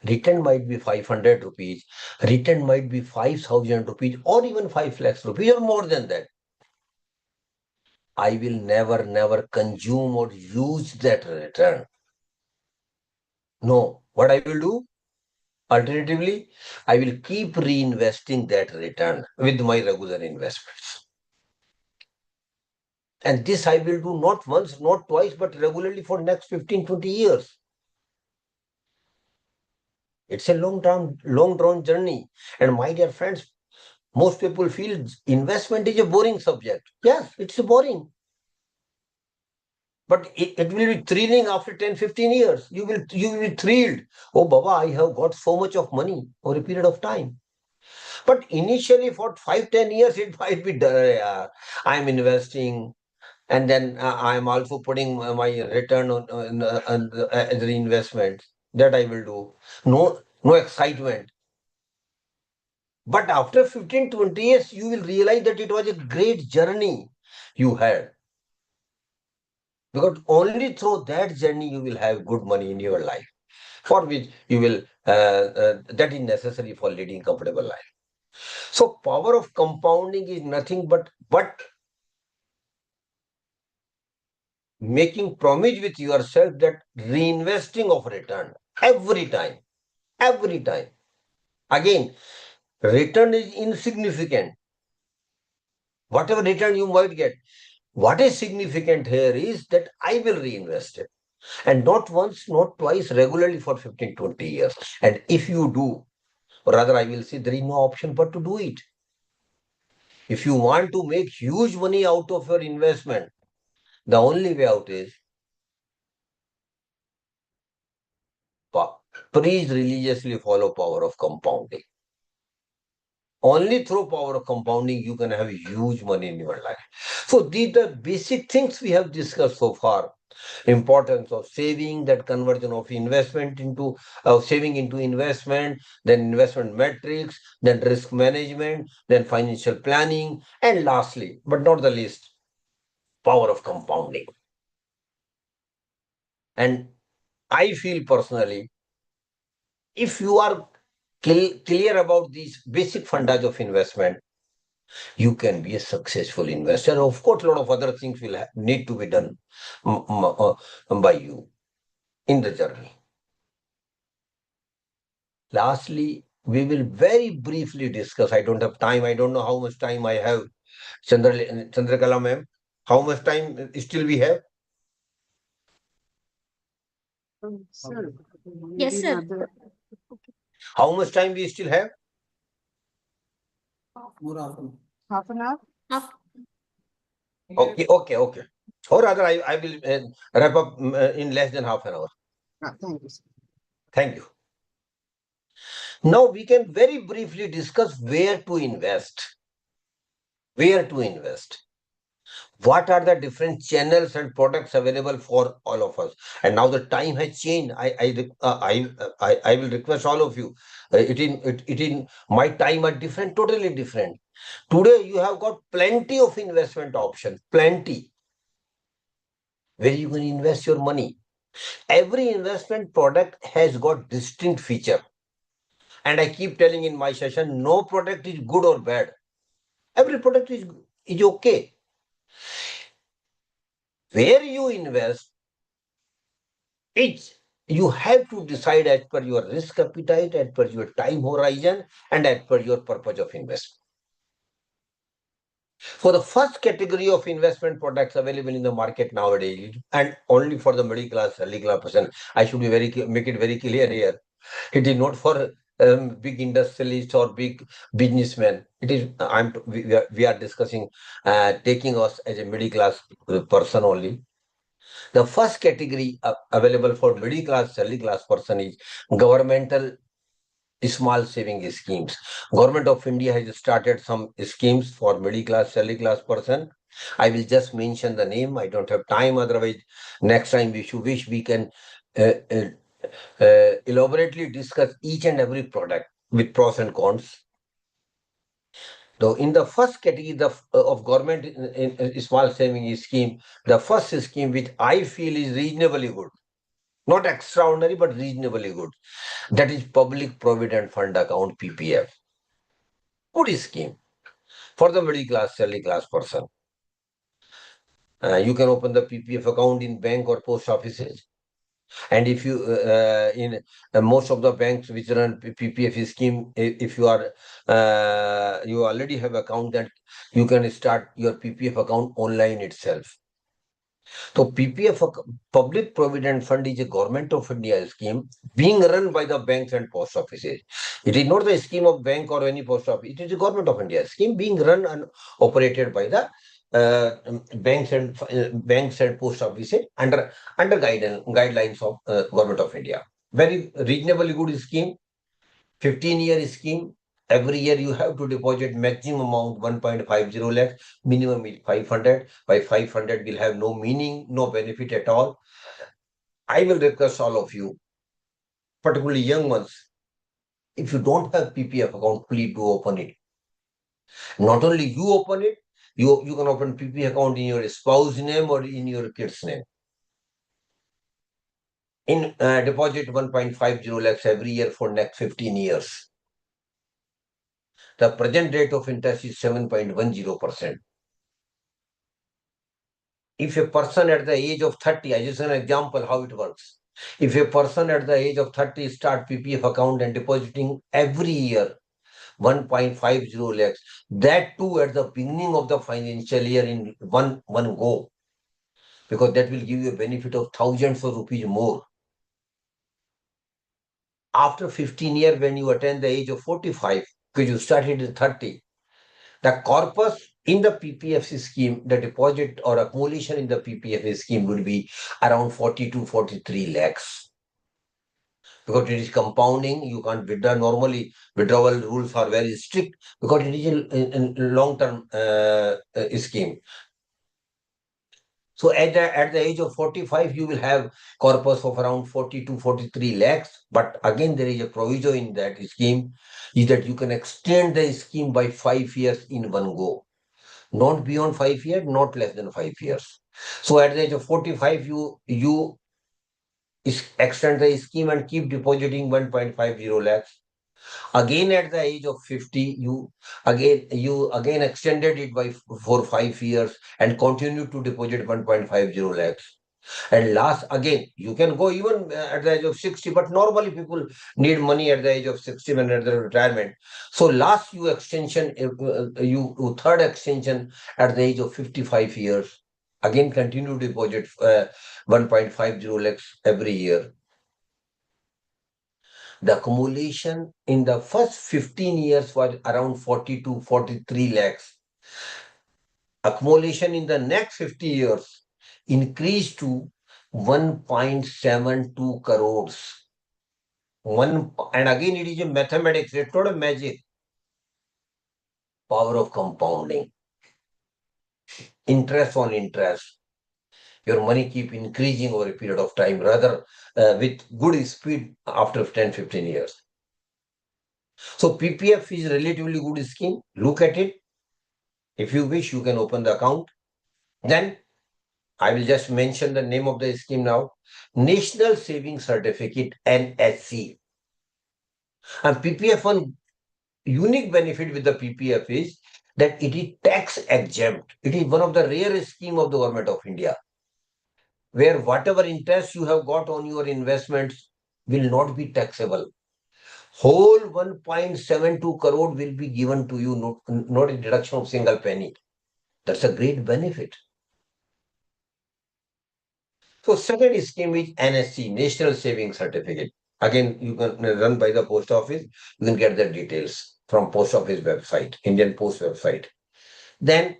return might be 500 rupees, return might be 5,000 rupees, or even 5 lakhs rupees, or more than that. I will never consume or use that return. No, what I will do? Alternatively, I will keep reinvesting that return with my regular investments. And this I will do not once, not twice, but regularly for next 15, 20 years. It's a long drawn journey. And my dear friends, most people feel investment is a boring subject. Yes, it's boring. But it will be thrilling after 10, 15 years. You will be thrilled. Oh, Baba, I have got so much of money over a period of time. But initially, for 5, 10 years, it might be, I'm investing, and then I'm also putting my return on the investment. That I will do. No excitement. But after 15, 20 years, you will realize that it was a great journey you had. Because only through that journey you will have good money in your life, for which you will, that is necessary for leading comfortable life. So power of compounding is nothing but making promise with yourself that reinvesting of return every time, every time. Again, return is insignificant. Whatever return you might get, what is significant here is that I will reinvest it. And not once, not twice, regularly for 15, 20 years. And if you do, or rather, I will say there is no option but to do it. If you want to make huge money out of your investment, the only way out is please religiously follow power of compounding. Only through power of compounding you can have huge money in your life. So these are basic things we have discussed so far. Importance of saving, that conversion of investment into saving into investment, then investment metrics, then risk management, then financial planning, and lastly, but not the least, power of compounding. And I feel personally, if you are clear about these basic fundamentals of investment, you can be a successful investor. Of course, a lot of other things will need to be done by you in the journey. Lastly, we will very briefly discuss. I don't have time. I don't know how much time I have. Chandrakala ma'am, how much time still we have? Sir, Yes, maybe sir. another How much time we still have? half an hour. Af- Okay. Or rather, I will wrap up in less than half an hour. Thank you, sir. Thank you. Now we can very briefly discuss where to invest. Where to invest? What are the different channels and products available for all of us? And now the time has changed. I will request all of you. It in my time are different, totally different. Today you have got plenty of investment options, plenty, where you can invest your money. Every investment product has got distinct feature. And I keep telling in my session, no product is good or bad. Every product is okay. Where you invest, it's you have to decide as per your risk appetite, as per your time horizon, and as per your purpose of investment. For the first category of investment products available in the market nowadays, and only for the middle class, early class person, I should be make it very clear here. It is not for big industrialists or big businessmen. It is we are discussing taking us as a middle class person only. The first category available for middle class, early class person is governmental small saving schemes. Government of India has started some schemes for middle class, early class person. I will just mention the name. I don't have time. Otherwise, next time we can uh, uh, elaborately discuss each and every product with pros and cons. So in the first category of government in small saving scheme, the first scheme which I feel is reasonably good, not extraordinary, but reasonably good. That is Public Provident Fund Account, PPF. Good scheme for the middle class, early class person. You can open the PPF account in bank or post offices. And if you in most of the banks which run PPF scheme, if you are you already have account, that you can start your PPF account online itself. So PPF, Public Provident Fund, is a Government of India scheme being run by the banks and post offices. It is not the scheme of bank or any post office. It is a Government of India scheme being run and operated by the banks and post offices under guidelines of Government of India. Very reasonably good scheme. 15-year scheme. Every year you have to deposit maximum amount 1.50 lakh, minimum is 500. By 500 will have no meaning, no benefit at all. I will request all of you, particularly young ones, if you don't have PPF account, please do open it. Not only you open it, you can open PPF account in your spouse name or in your kid's name. In deposit 1.50 lakhs every year for next 15 years. The present rate of interest is 7.10%. If a person at the age of 30, I just an example how it works. If a person at the age of 30 start PPF account and depositing every year 1.50 lakhs, that too at the beginning of the financial year in one go, because that will give you a benefit of thousands of rupees more. After 15 years, when you attain the age of 45, because you started at 30, the corpus in the PPF scheme, the deposit or accumulation in the PPF scheme would be around 40 to 43 lakhs. Because it is compounding, you can't withdraw. Normally, withdrawal rules are very strict because it is a long-term scheme. So at the age of 45, you will have corpus of around 40 to 43 lakhs. But again, there is a proviso in that scheme, is that you can extend the scheme by 5 years in one go. Not beyond 5 years, not less than 5 years. So at the age of 45, you extend the scheme and keep depositing 1.50 lakhs. Again at the age of 50, you again extended it by for 5 years and continue to deposit 1.50 lakhs. And last, again, you can go even at the age of 60, but normally people need money at the age of 60 when at the retirement. So last you extension, you third extension at the age of 55 years, again continue to deposit 1.50 lakhs every year. The accumulation in the first 15 years was around 40 to 43 lakhs. Accumulation in the next 50 years increased to 1.72 crores. And again, it is a mathematics, it's not a magic. Power of compounding. Interest on interest. Your money keep increasing over a period of time, rather with good speed after 10, 15 years. So PPF is a relatively good scheme. Look at it. If you wish, you can open the account. Then I will just mention the name of the scheme now. National Savings Certificate, NSC. And PPF, one unique benefit with the PPF is that it is tax exempt. It is one of the rarest scheme of the Government of India, where whatever interest you have got on your investments will not be taxable. Whole 1.72 crore will be given to you, not a deduction of single penny. That's a great benefit. So second scheme is NSC, National Savings Certificate. Again, you can run by the post office. You can get the details from post office website, Indian Post website. Then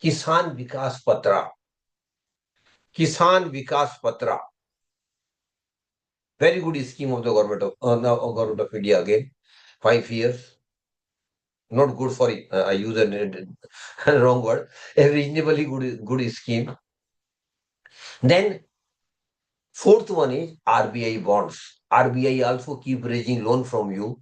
Kisan Vikas Patra. Kisan Vikas Patra. Very good scheme of the government of India again. 5 years. Not good for it. I use a wrong word. A reasonably good scheme. Then fourth one is RBI bonds. RBI also keep raising loan from you,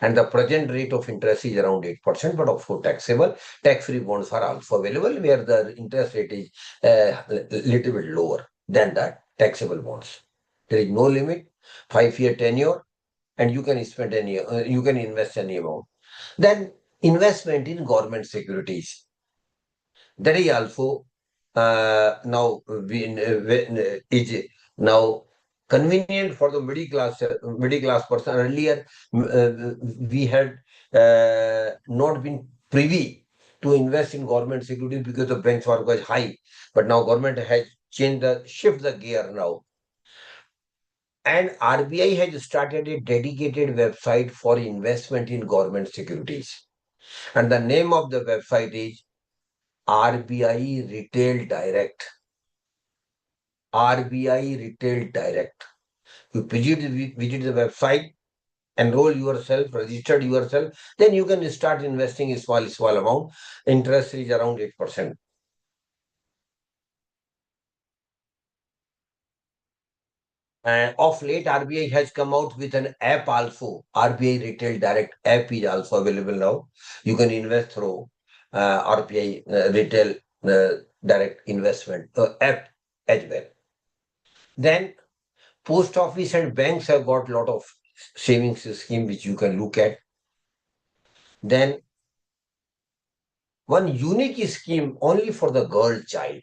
and the present rate of interest is around 8%, but of course taxable. Tax-free bonds are also available where the interest rate is little bit lower than that taxable bonds. There is no limit, 5-year tenure, and you can spend you can invest any amount. Then investment in government securities. That is also now is now convenient for the middle class person. Earlier, we had not been privy to invest in government securities because the benchmark was high. But now government has shift the gear now. And RBI has started a dedicated website for investment in government securities. And the name of the website is RBI Retail Direct. RBI Retail Direct. You visit the website, enroll yourself, register yourself, then you can start investing a small amount. Interest is around 8%. Of late, RBI has come out with an app also. RBI Retail Direct app is also available now. You can invest through RBI Retail Direct Investment app as well. Then post office and banks have got a lot of savings scheme which you can look at. Then one unique scheme only for the girl child.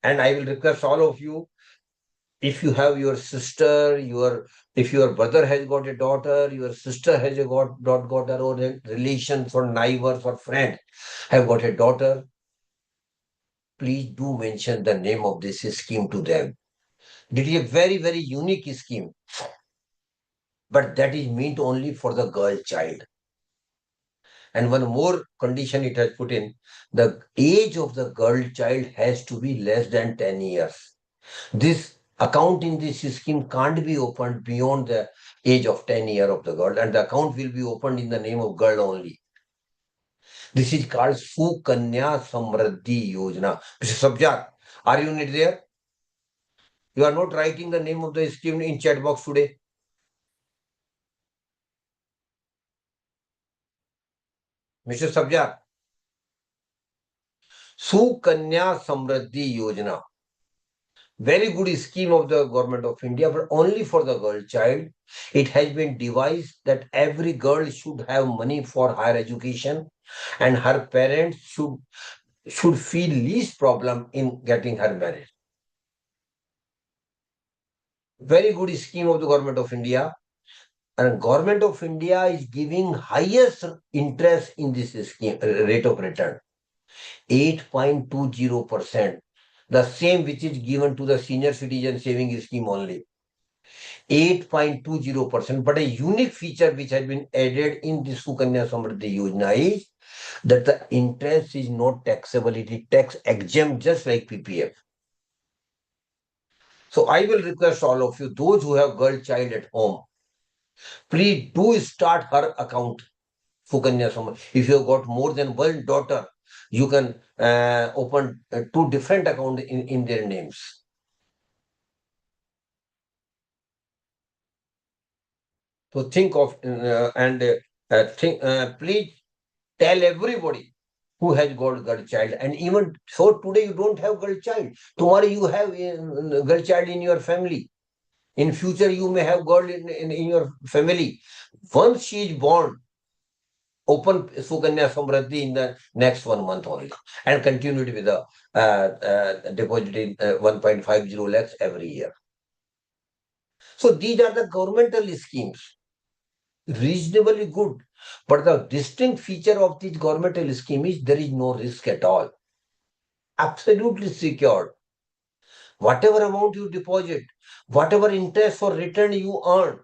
And I will request all of you, if you have your sister, if your brother has got a daughter, your sister has got her own relations or neighbors or friends have got a daughter, please do mention the name of this scheme to them. It is a very, very unique scheme, but that is meant only for the girl child. And one more condition it has put in, the age of the girl child has to be less than 10 years. This account in this scheme can't be opened beyond the age of 10 years of the girl, and the account will be opened in the name of girl only. This is called Sukanya Samriddhi Yojana. Mr. Sabjar, are you not there? You are not writing the name of the scheme in chat box today. Mr. Sabjar, Sukanya Samriddhi Yojana. Very good scheme of the government of India, but only for the girl child. It has been devised that every girl should have money for higher education, and her parents should feel least problem in getting her married. Very good scheme of the government of India, and government of India is giving highest interest in this scheme rate of return, 8.20%. The same which is given to the senior citizen saving scheme only. 8.20%. But a unique feature which has been added in the Sukanya Samriddhi Yojana is that the interest is not taxable, it is tax exempt, just like PPF. So I will request all of you, those who have girl child at home, please do start her account, Sukanya Samriddhi. If you have got more than one daughter, you can open two different accounts in their names. So think of please tell everybody who has got girl child. And even so, today you don't have girl child. Tomorrow you have a girl child in your family. In future, you may have girl in your family. Once she is born, open Sukanya Samriddhi in the next 1 month only, and continue it with the depositing 1.50 lakhs every year. So these are the governmental schemes, reasonably good. But the distinct feature of this governmental scheme is there is no risk at all. Absolutely secured. Whatever amount you deposit, whatever interest or return you earn,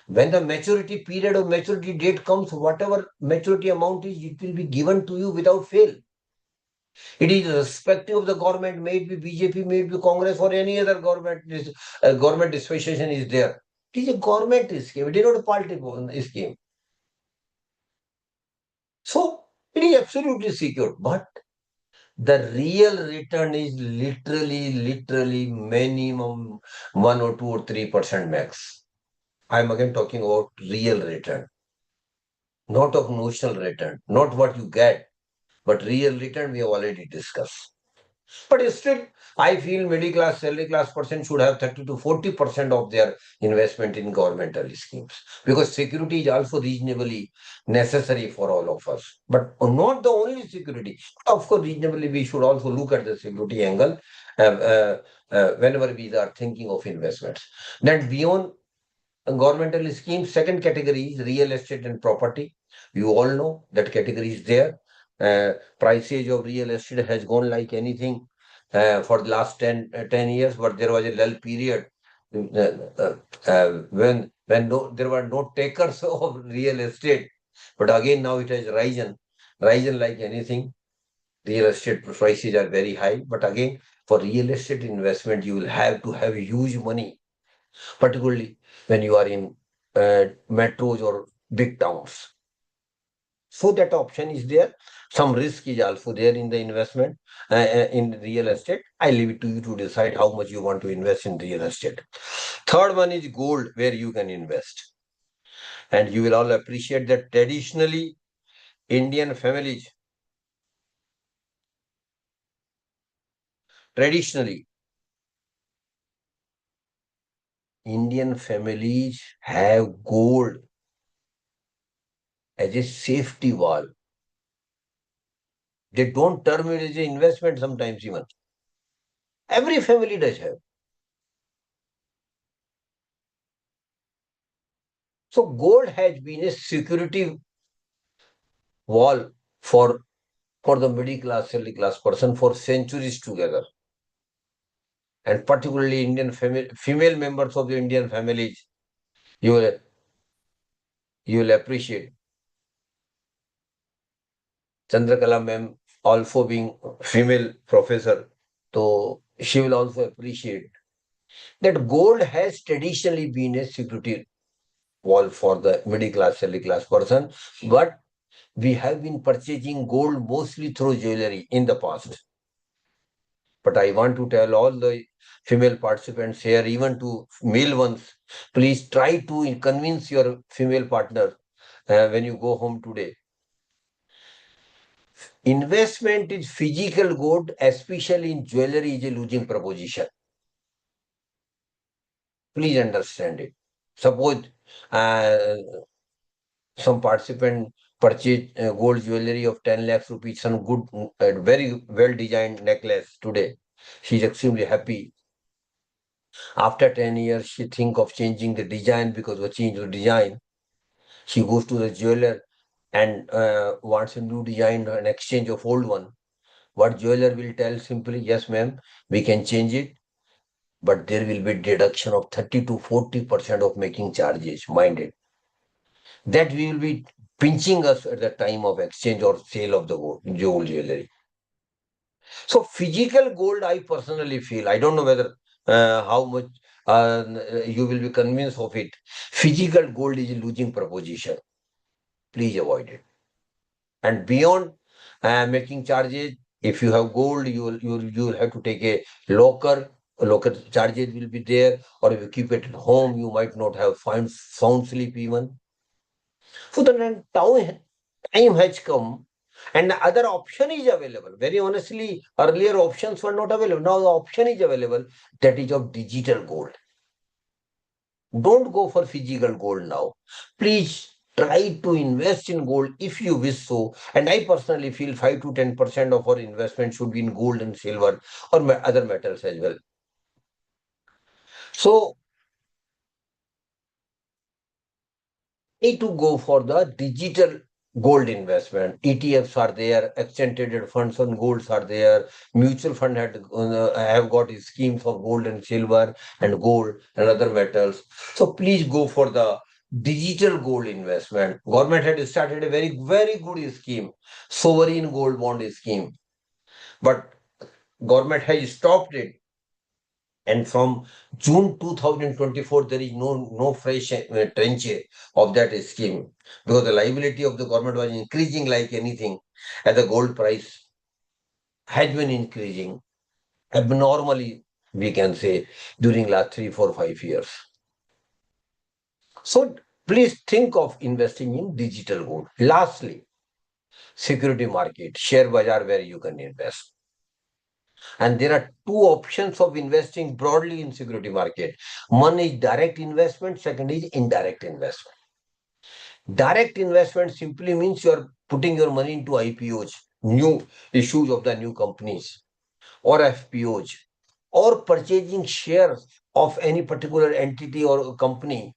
when the maturity period or maturity date comes, whatever maturity amount is, it will be given to you without fail. It is irrespective of the government, may it be BJP, may it be Congress, or any other government dispensation is there. It is a government scheme. It is not a political scheme. So it is absolutely secure. But the real return is literally minimum 1 or 2 or 3% max. I'm again talking about real return, not of notional return, not what you get, but real return we have already discussed. But still, I feel middle class, salary class person should have 30 to 40% of their investment in governmental schemes, because security is also reasonably necessary for all of us. But not the only security. Of course, reasonably, we should also look at the security angle. whenever we are thinking of investments. Then beyond governmental schemes, second category is real estate and property. You all know that category is there. Prices of real estate has gone like anything for the last 10 years, but there was a lull period when there were no takers of real estate. But again, now it has risen like anything. Real estate prices are very high, but again, for real estate investment, you will have to have huge money, particularly when you are in metros or big towns. So that option is there. Some risk is also there in the investment in real estate. I leave it to you to decide how much you want to invest in real estate. Third one is gold, where you can invest. And you will all appreciate that traditionally traditionally, Indian families have gold as a safety wall. They don't term it as an investment sometimes even. Every family does have. So gold has been a security wall for the middle class, early class person for centuries together. And particularly female members of the Indian families, you will appreciate. Chandrakala ma'am also being female professor, so she will also appreciate that gold has traditionally been a security wall for the middle class, early class person, but we have been purchasing gold mostly through jewelry in the past. But I want to tell all the female participants here, even to male ones, please try to convince your female partner when you go home today. Investment in physical gold, especially in jewelry, is a losing proposition. Please understand it. Suppose some participant purchase gold jewelry of 10 lakhs rupees, some good, very well designed necklace today. She's extremely happy. After 10 years, she think of changing the design because of change of design. She goes to the jeweler and wants a new design and exchange of old one. What jeweler will tell simply, yes, ma'am, we can change it, but there will be deduction of 30 to 40% of making charges, mind it. That we will be pinching us at the time of exchange or sale of the gold jewelry. So physical gold, I personally feel, I don't know whether how much you will be convinced of it. Physical gold is a losing proposition. Please avoid it. And beyond making charges, if you have gold, you will have to take a locker. Locker charges will be there, or if you keep it at home, you might not have sound sleep even. So the time has come and the other option is available. Very honestly, earlier options were not available. Now the option is available, that is of digital gold. Don't go for physical gold now. Please try to invest in gold if you wish so. And I personally feel 5 to 10% of our investment should be in gold and silver or other metals as well. So need to go for the digital gold investment. ETFs are there, exchange-traded funds on golds are there. Mutual fund have got schemes of gold and silver and gold and other metals. So please go for the digital gold investment. Government had started a very, very good scheme, sovereign gold bond scheme, but government has stopped it. And from June 2024, there is no fresh tranche of that scheme because the liability of the government was increasing like anything, and the gold price has been increasing abnormally, we can say, during last 3, 4, 5 years. So please think of investing in digital gold. Lastly, security market, share bazaar where you can invest. And there are two options of investing broadly in security market. One is direct investment, second is indirect investment. Direct investment simply means you are putting your money into IPOs, new issues of the new companies, or FPOs, or purchasing shares of any particular entity or company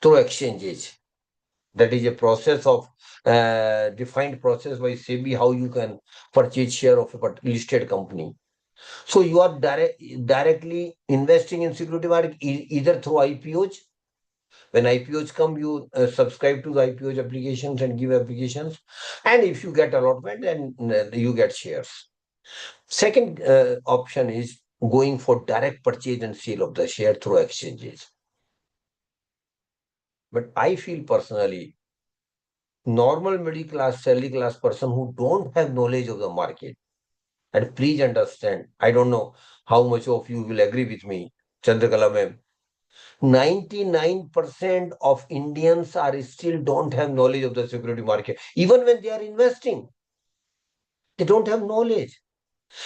through exchanges. That is a process of defined process by SEBI how you can purchase share of a listed company. So you are directly investing in security market either through IPOs. When IPOs come, you subscribe to the IPOs applications and give applications. And if you get allotment, then you get shares. Second option is going for direct purchase and sale of the share through exchanges. But I feel personally, normal middle class, salary class person who don't have knowledge of the market, and please understand, I don't know how much of you will agree with me, Chandrakala ma'am, 99% of Indians are still don't have knowledge of the security market. Even when they are investing, they don't have knowledge.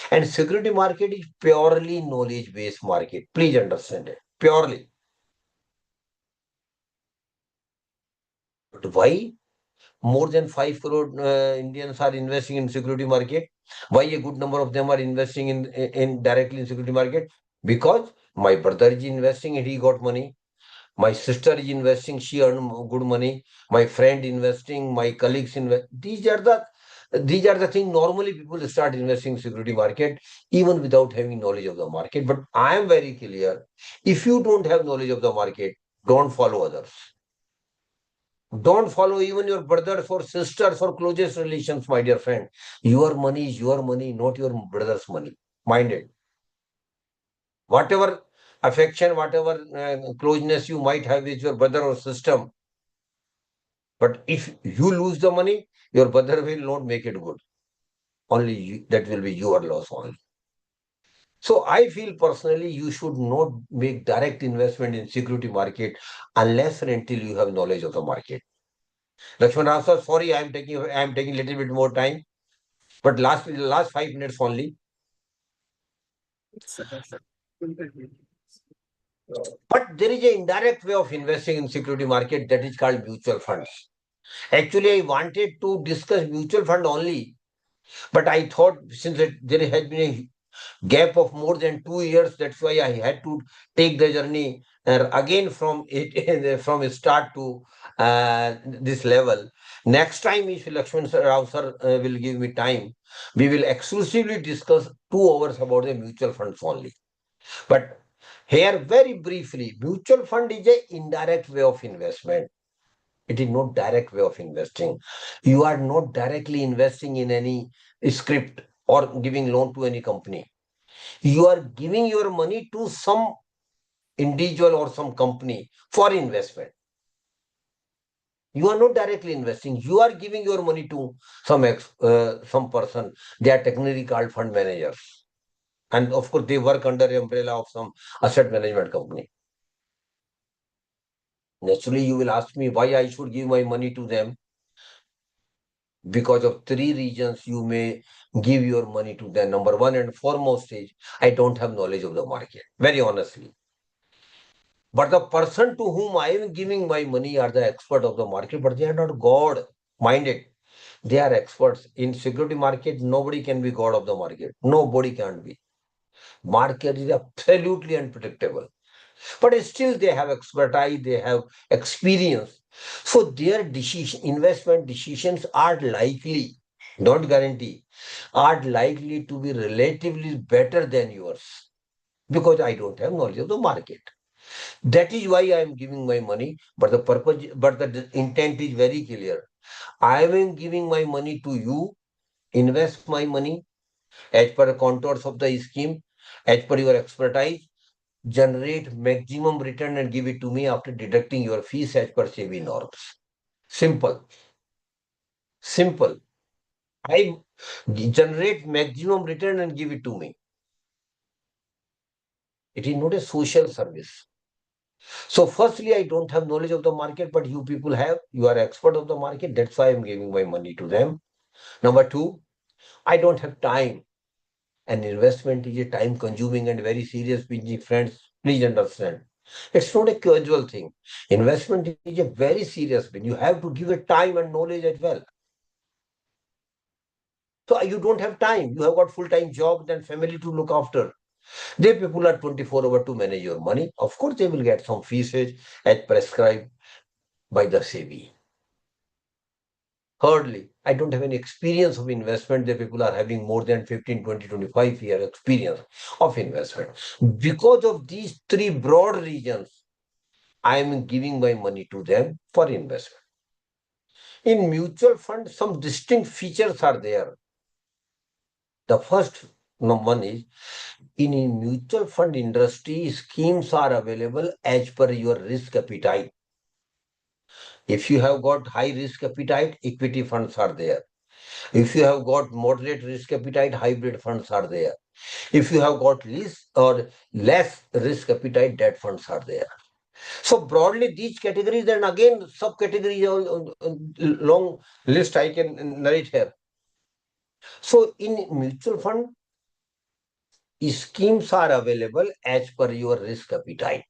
And security market is purely knowledge-based market. Please understand it. Purely. But why more than 5 crore Indians are investing in security market? Why a good number of them are investing in directly in security market? Because my brother is investing and he got money. My sister is investing, she earned good money. My friend investing, my colleagues invest. These are the things normally people start investing in security market even without having knowledge of the market. But I am very clear. If you don't have knowledge of the market, don't follow others. Don't follow even your brothers or sisters or closest relations, my dear friend. Your money is your money, not your brother's money. Mind it. Whatever affection, whatever closeness you might have with your brother or sister, but if you lose the money, your brother will not make it good. Only you, that will be your loss only. So I feel personally you should not make direct investment in security market unless and until you have knowledge of the market. Lakshman Rao sir, sorry, I am taking a little bit more time, but last 5 minutes only. But there is an indirect way of investing in security market that is called mutual funds. Actually, I wanted to discuss mutual fund only, but I thought since there has been a gap of more than 2 years, that's why I had to take the journey again from it from start to this level. Next time, if Lakshman Rao sir will give me time, we will exclusively discuss 2 hours about the mutual funds only. But here, very briefly, mutual fund is a indirect way of investment. It is not direct way of investing. You are not directly investing in any script or giving loan to any company. You are giving your money to some individual or some company for investment. You are not directly investing. You are giving your money to some person. They are technically called fund managers, and of course they work under the umbrella of some asset management company. Naturally, you will ask me why I should give my money to them. Because of three reasons, you may give your money to them. Number one and foremost is I don't have knowledge of the market, very honestly. But the person to whom I am giving my money are the expert of the market, but they are not God. Mind it. They are experts. In security market, nobody can be God of the market. Nobody can be. Market is absolutely unpredictable. But still they have expertise, they have experience. So their investment decisions are likely, not guarantee, are likely to be relatively better than yours because I don't have knowledge of the market. That is why I am giving my money, but the intent is very clear. I am giving my money to you, invest my money as per the contours of the scheme, as per your expertise, generate maximum return and give it to me after deducting your fees as per SEBI norms. Simple. Simple. I generate maximum return and give it to me. It is not a social service. So firstly, I don't have knowledge of the market, but you people have. You are expert of the market. That's why I'm giving my money to them. Number two, I don't have time. And investment is a time consuming and very serious business, friends. Please understand. It's not a casual thing. Investment is a very serious thing. You have to give it time and knowledge as well. So you don't have time. You have got full-time job and family to look after. They people are 24 hours to manage your money. Of course, they will get some fees as prescribed by the SEBI. Thirdly, I don't have any experience of investment. The people are having more than 15, 20, 25-year experience of investment. Because of these three broad regions, I am giving my money to them for investment. In mutual fund, some distinct features are there. The first one is in a mutual fund industry, schemes are available as per your risk appetite. If you have got high risk appetite, equity funds are there. If you have got moderate risk appetite, hybrid funds are there. If you have got less risk appetite, debt funds are there. So broadly, these categories, and again, subcategories, long list I can narrate here. So in mutual fund, schemes are available as per your risk appetite.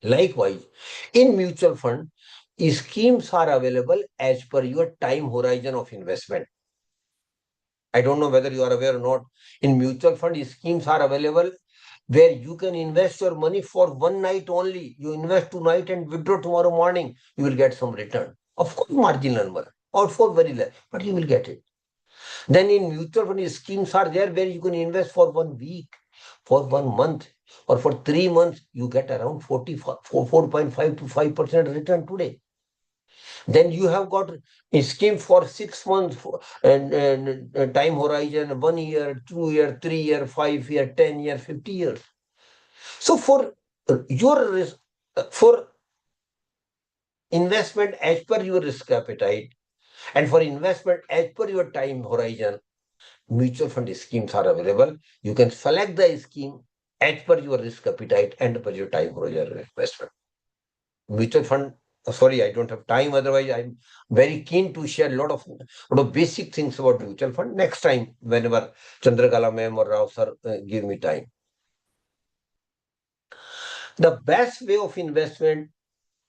Likewise, in mutual fund, schemes are available as per your time horizon of investment. I don't know whether you are aware or not. In mutual fund, schemes are available where you can invest your money for one night only. You invest tonight and withdraw tomorrow morning, you will get some return. Of course, marginal number or for very less, but you will get it. Then in mutual fund, schemes are there where you can invest for 1 week, for 1 month, or for 3 months. You get around 4.5 to 5% return today. Then you have got a scheme for 6 months and time horizon, 1 year, 2 year, 3 year, 5 year, 10 year, 50 years. So for your for investment as per your risk appetite and for investment as per your time horizon, mutual fund schemes are available. You can select the scheme as per your risk appetite and per your time horizon investment. Mutual fund, sorry, I don't have time. Otherwise, I'm very keen to share a lot of basic things about mutual fund. Next time, whenever Chandrakala ma'am or Rao sir give me time. The best way of investment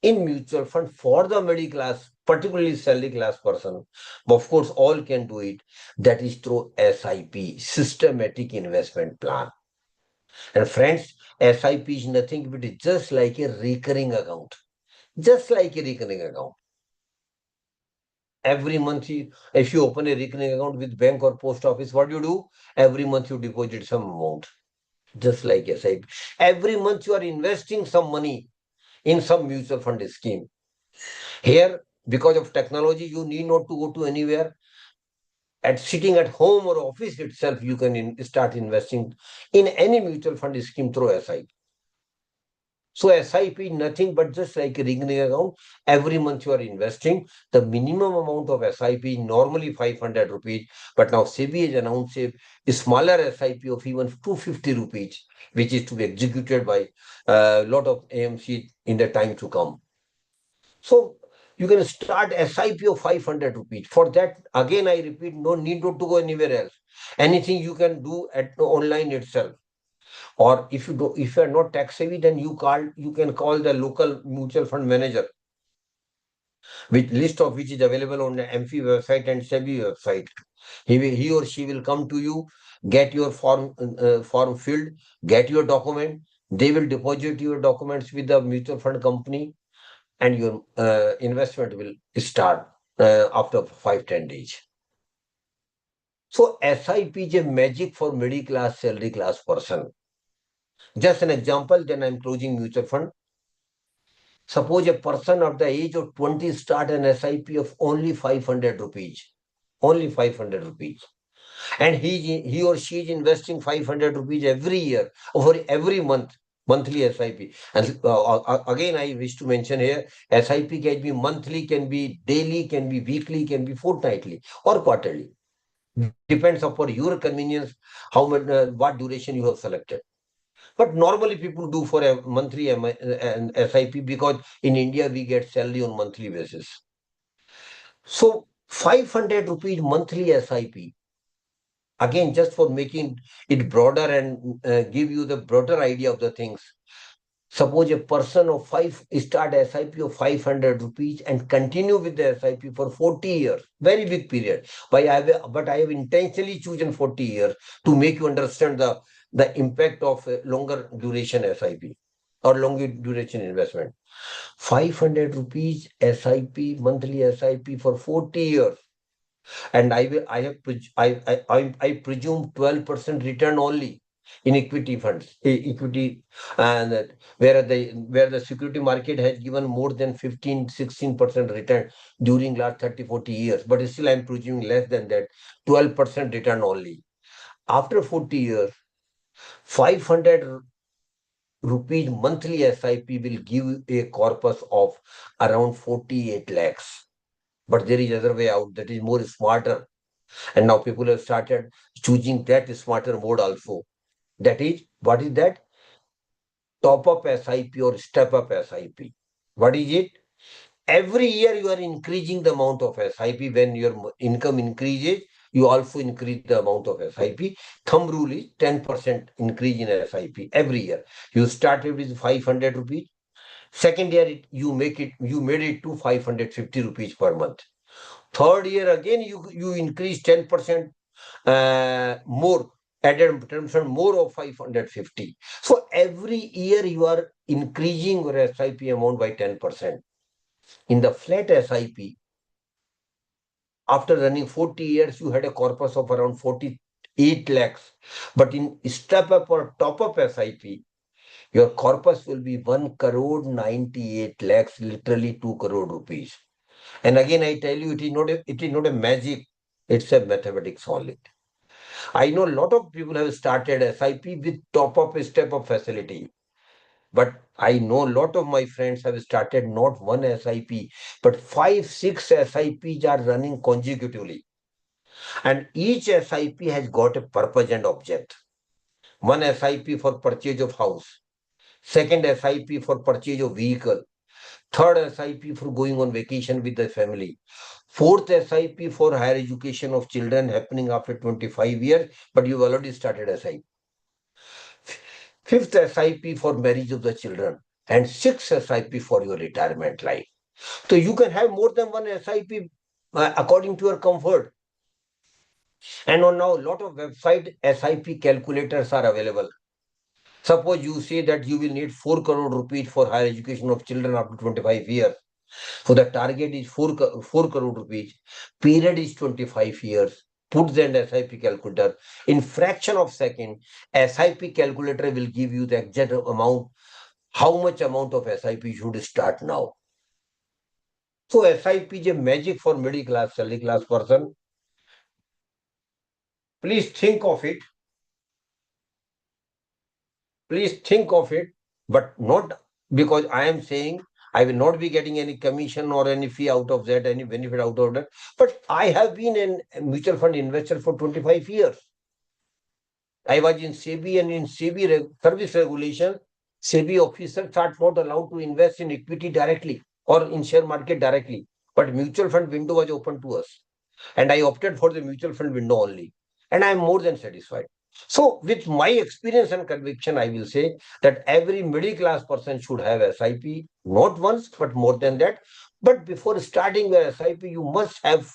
in mutual fund for the middle class, particularly salary class person, of course, all can do it. That is through SIP, systematic investment plan. And friends, SIP is nothing but just like a recurring account. Just like a recurring account. Every month, if you open a recurring account with bank or post office, what do? Every month you deposit some amount. Just like SIP. Every month you are investing some money in some mutual fund scheme. Here, because of technology, you need not to go to anywhere. At sitting at home or office itself, you can start investing in any mutual fund scheme through SIP. So SIP is nothing but just like a recurring account. Every month you are investing. The minimum amount of SIP is normally 500 rupees, but now SEBI has announced a smaller SIP of even 250 rupees, which is to be executed by a lot of AMC in the time to come. So you can start SIP of 500 rupees. For that, again, I repeat, no need not to go anywhere else. Anything you can do at online itself. Or if you are not tech savvy, then you can call the local mutual fund manager, which list of which is available on the Amfi website and SEBI website. He or she will come to you, get your form filled, get your document. They will deposit your documents with the mutual fund company, and your investment will start after 5-10 days. So SIP is a magic for middle class, salary class person. Just an example, then I'm closing mutual fund. Suppose a person of the age of 20 start an SIP of only 500 rupees. Only 500 rupees. And he or she is investing 500 rupees every year or every month, monthly SIP. And again, I wish to mention here, SIP can be monthly, can be daily, can be weekly, can be fortnightly or quarterly. Depends upon your convenience, how much, what duration you have selected. But normally people do for a monthly SIP because in India we get salary on monthly basis. So 500 rupees monthly SIP. Again, just for making it broader and give you the broader idea of the things. Suppose a person of start SIP of 500 rupees and continue with the SIP for 40 years. Very big period. But I have intentionally chosen 40 years to make you understand the the impact of a longer duration SIP or longer duration investment. 500 rupees SIP, monthly SIP for 40 years. And I presume 12% return only in equity funds, equity, and where the security market has given more than 15-16% return during last 30-40 years. But still, I'm presuming less than that, 12% return only. After 40 years, 500 rupees monthly SIP will give a corpus of around 48 lakhs. But there is other way out that is more smarter. And now people have started choosing that smarter mode also. That is, what is that? Top up SIP or step up SIP. What is it? Every year you are increasing the amount of SIP. When your income increases, you also increase the amount of SIP. Thumb rule is 10% increase in SIP every year. You started with 500 rupees. Second year, you made it to 550 rupees per month. Third year again, you increase 10% more, added 10% more of 550. So every year you are increasing your SIP amount by 10%. In the flat SIP, after running 40 years, you had a corpus of around 48 lakhs. But in step up or top up SIP, your corpus will be 1 crore 98 lakhs, literally 2 crore rupees. And again, I tell you, it is not a magic, it's a mathematics only. I know a lot of people have started SIP with top up step up facility. But I know a lot of my friends have started not one SIP, but 5, 6 SIPs are running consecutively. And each SIP has got a purpose and object. One SIP for purchase of house, second SIP for purchase of vehicle, third SIP for going on vacation with the family, fourth SIP for higher education of children happening after 25 years, but you've already started SIP. Fifth SIP for marriage of the children, and sixth SIP for your retirement life. So you can have more than one SIP according to your comfort. And on now, a lot of website SIP calculators are available. Suppose you say that you will need 4 crore rupees for higher education of children up to 25 years. So the target is 4 crore rupees. Period is 25 years. Put the SIP calculator. In fraction of second, SIP calculator will give you the exact amount, how much amount of SIP you should start now. So SIP is a magic for middle class, salary class person. Please think of it. Please think of it, but not because I am saying I will not be getting any commission or any fee out of that, any benefit out of that. But I have been a mutual fund investor for 25 years. I was in SEBI, and in SEBI service regulation, SEBI officers are not allowed to invest in equity directly or in share market directly. But mutual fund window was open to us. And I opted for the mutual fund window only. And I am more than satisfied. So, with my experience and conviction, I will say that every middle class person should have SIP, not once, but more than that. But before starting the SIP, you must have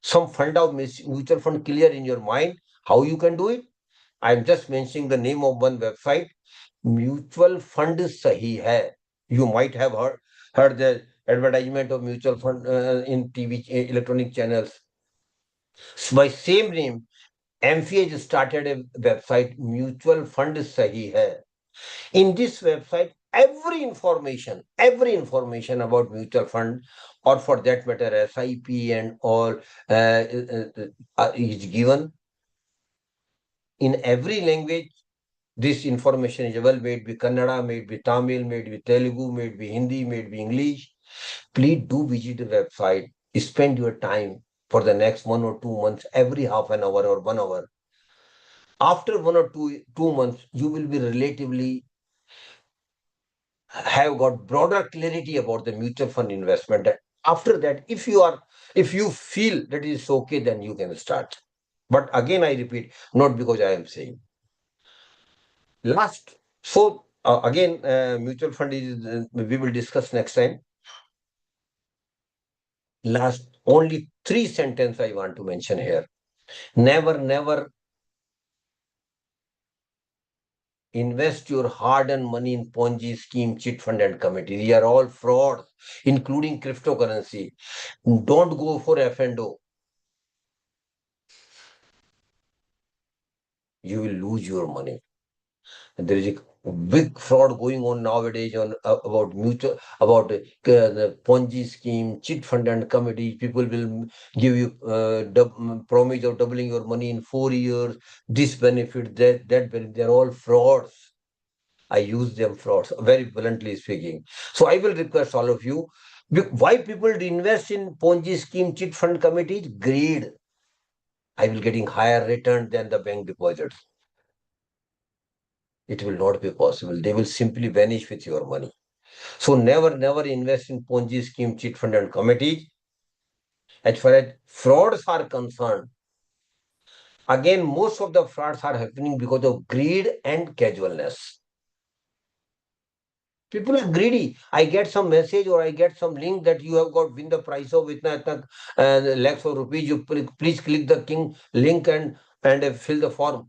some fund of mutual fund clear in your mind how you can do it. I'm just mentioning the name of one website, Mutual Fund Sahi Hai. You might have heard the advertisement of mutual fund in TV electronic channels. By same name, Amfi has started a website, Mutual Fund Sahi Hai. In this website, every information about mutual fund, or for that matter, SIP and all, is given in every language. This information is available, may it be Kannada, may it be Tamil, may it be Telugu, may it be Hindi, may it be English. Please do visit the website. Spend your time for the next 1 or 2 months, every half an hour or 1 hour. After 1 or 2 months, you will be relatively have got broader clarity about the mutual fund investment. After that, if you feel that it is okay, then you can start. But again, I repeat, not because I am saying. Last, so again, mutual fund is we will discuss next time. Last, only 3 sentences I want to mention here. Never invest your hard-earned money in Ponzi scheme, chit fund, and committee. These are all frauds, including cryptocurrency. Don't go for F&O. You will lose your money. There is a big fraud going on nowadays on about mutual about the Ponzi scheme, chit fund, and committee. People will give you promise of doubling your money in 4 years. This benefit, that benefit. They are all frauds. I use them frauds, very bluntly speaking. So I will request all of you, why people invest in Ponzi scheme, chit fund committees? Greed. I will getting higher return than the bank deposits. It will not be possible. They will simply vanish with your money. So never invest in Ponzi scheme, chit fund, and committees. As far as frauds are concerned, again, most of the frauds are happening because of greed and casualness. People are greedy. I get some message or I get some link that you have got win the price of itna lakhs of rupees. You please click the link and fill the form.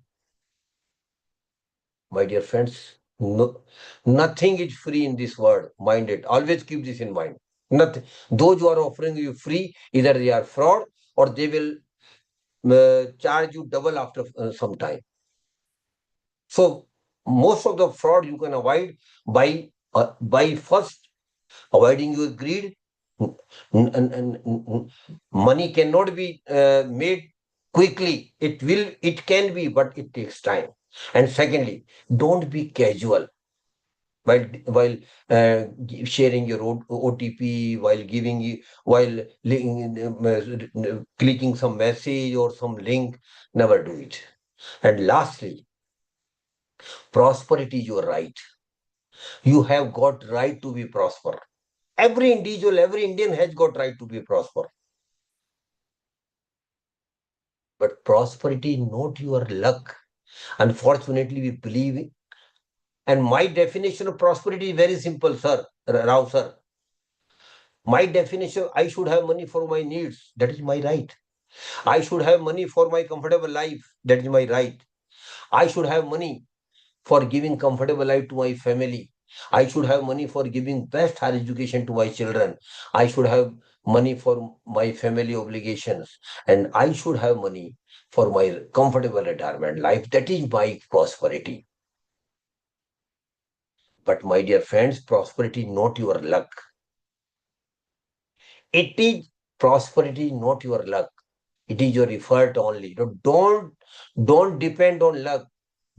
My dear friends, no, nothing is free in this world. Mind it. Always keep this in mind. Nothing. Those who are offering you free, either they are fraud or they will charge you double after some time. So most of the fraud you can avoid by first avoiding your greed. Money cannot be made quickly. It can be, but it takes time. And secondly, don't be casual while sharing your OTP, while giving you, clicking some message or some link. Never do it. And lastly, prosperity is your right. You have got right to be prosper. Every individual, every Indian has got right to be prosper. But prosperity is not your luck. Unfortunately, we believe. And my definition of prosperity is very simple, sir, Rao sir. My definition, I should have money for my needs. That is my right. I should have money for my comfortable life. That is my right. I should have money for giving comfortable life to my family. I should have money for giving best higher education to my children. I should have money for my family obligations. And I should have money for my comfortable retirement life. That is my prosperity. But my dear friends, prosperity is not your luck. It is prosperity, not your luck. It is your effort only. Don't depend on luck.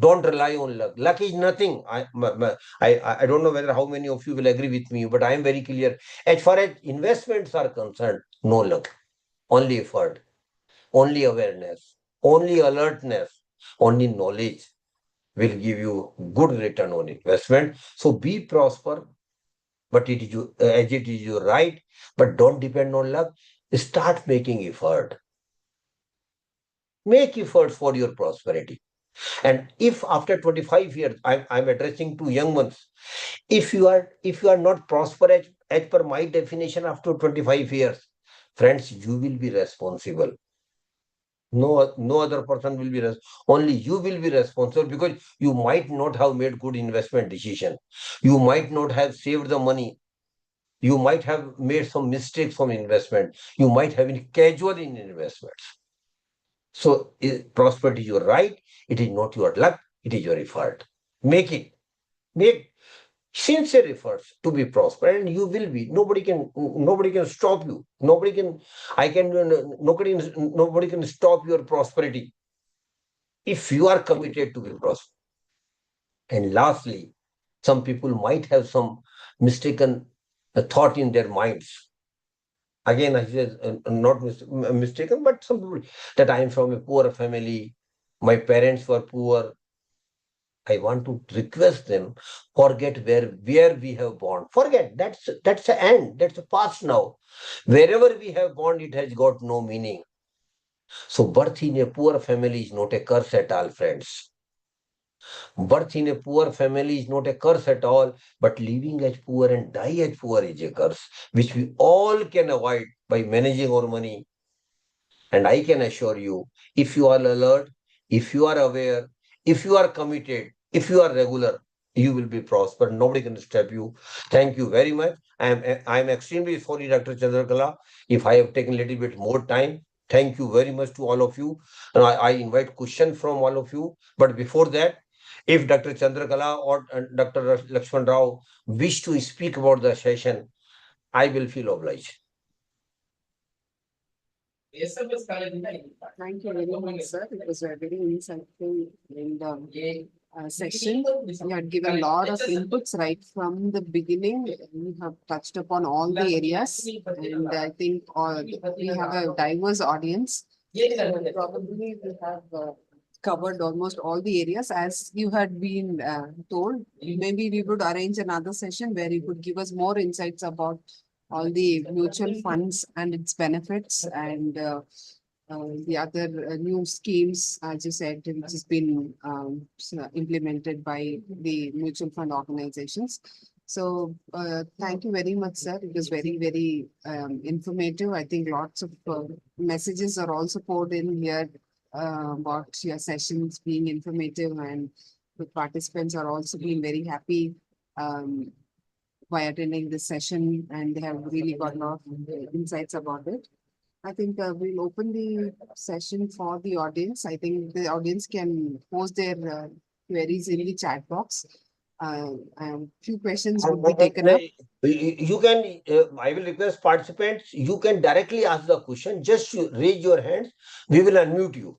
Don't rely on luck. Luck is nothing. I don't know whether how many of you will agree with me, but I am very clear. As far as investments are concerned, no luck. Only effort, only awareness, only alertness, only knowledge will give you good return on investment. So be prosper, but it is as it is your right, but don't depend on luck. Start making effort. Make efforts for your prosperity. And if after 25 years, I'm addressing to young ones, if you are not prosperous as per my definition after 25 years, friends, you will be responsible. No other person will be only you will be responsible because you might not have made good investment decision. You might not have saved the money. You might have made some mistakes from investment. You might have been casual in investments. So prosperity is your right. It is not your luck. It is your effort. Make it. Make sincere efforts to be prosperous, and you will be. Nobody can stop you. Nobody can stop your prosperity if you are committed to be prosperous. And lastly, some people might have some mistaken thought in their minds. Again, I said not mistaken, but some people that I am from a poor family. My parents were poor. I want to request them, forget where we have born. Forget, that's the end. That's the past now. Wherever we have born, it has got no meaning. So birth in a poor family is not a curse at all, friends. Birth in a poor family is not a curse at all, but living as poor and die as poor is a curse, which we all can avoid by managing our money. And I can assure you, if you are alert, if you are aware, if you are committed, If you are regular, you will be prosper. Nobody can stop you. Thank you very much. I am extremely sorry, Dr. Chandrakala, if I have taken a little bit more time. Thank you very much to all of you. And I invite questions from all of you. But before that, if Dr. Chandrakala or Dr. Lakshman Rao wish to speak about the session, I will feel obliged. Thank you very much, sir. It was a very insightful and session. You had given a lot of inputs right from the beginning. You have touched upon all the areas, and I think we have a diverse audience. Probably we have covered almost all the areas as you had been told. Maybe we would arrange another session where you could give us more insights about all the mutual funds and its benefits and the other new schemes, as you said, which has been implemented by the mutual fund organizations. So thank you very much, sir. It was very, very informative. I think lots of messages are also poured in here about your sessions being informative, and the participants are also being very happy by attending this session, and they have really got a lot of insights about it. I think we'll open the session for the audience. I think the audience can post their queries in the chat box. And few questions will be taken up. You can, I will request participants, you can directly ask the question. Just raise your hands. We will unmute you.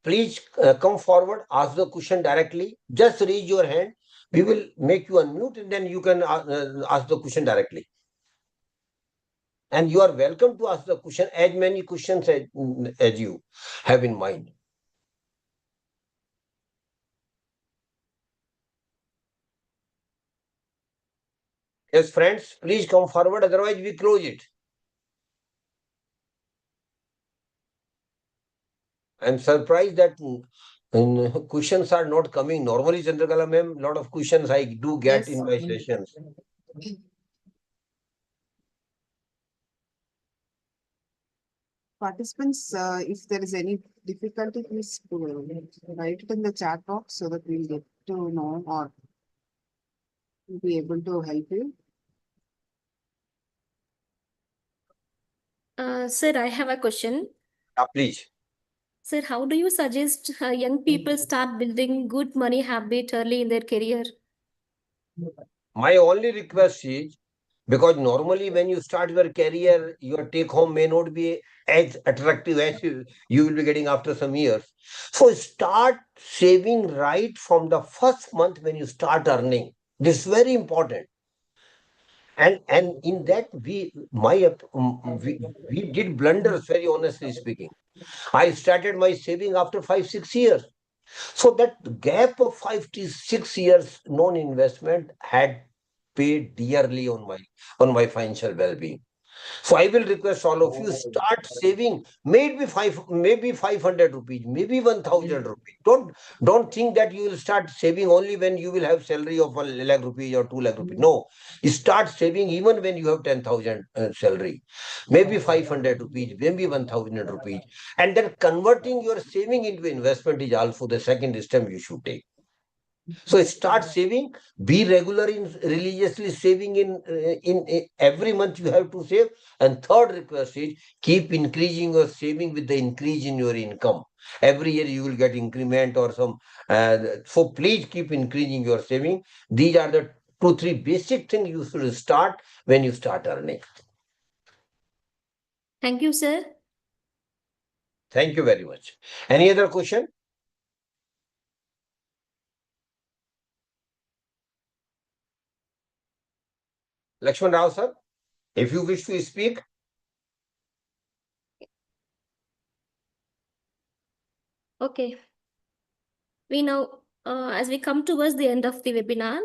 Please come forward, ask the question directly. Just raise your hand. We will make you unmute and then you can ask the question directly. And you are welcome to ask the question, as many questions as you have in mind. Yes, friends, please come forward, otherwise we close it. I'm surprised that questions are not coming. Normally, Chandrakala ma'am, lot of questions I do get Yes. in my sessions. Participants, if there is any difficulty, please write it in the chat box so that we'll get to know or be able to help you. Sir, I have a question. Please. Sir, how do you suggest young people start building good money habit early in their career? My only request is, because normally when you start your career, your take home may not be as attractive as you will be getting after some years. So start saving right from the first month when you start earning. This is very important. And in that we did blunders, very honestly speaking. I started my saving after 5-6 years. So that gap of 5 to 6 years non-investment had paid dearly on my financial well-being. So I will request all of you, start saving, maybe 500 rupees, maybe 1,000 rupees. Don't think that you will start saving only when you will have salary of 1 lakh rupees or 2 lakh rupees. No, start saving even when you have 10,000 salary, maybe 500 rupees, maybe 1,000 rupees, and then converting your saving into investment is also the second step you should take. So start saving, be regular in religiously saving in every month you have to save. And third request is keep increasing your saving with the increase in your income. Every year you will get increment or some. So please keep increasing your saving. These are the 2-3 basic things you should start when you start earning. Thank you, sir. Thank you very much. Any other question? Lakshman Rao sir, if you wish to speak. Okay. We now, as we come towards the end of the webinar,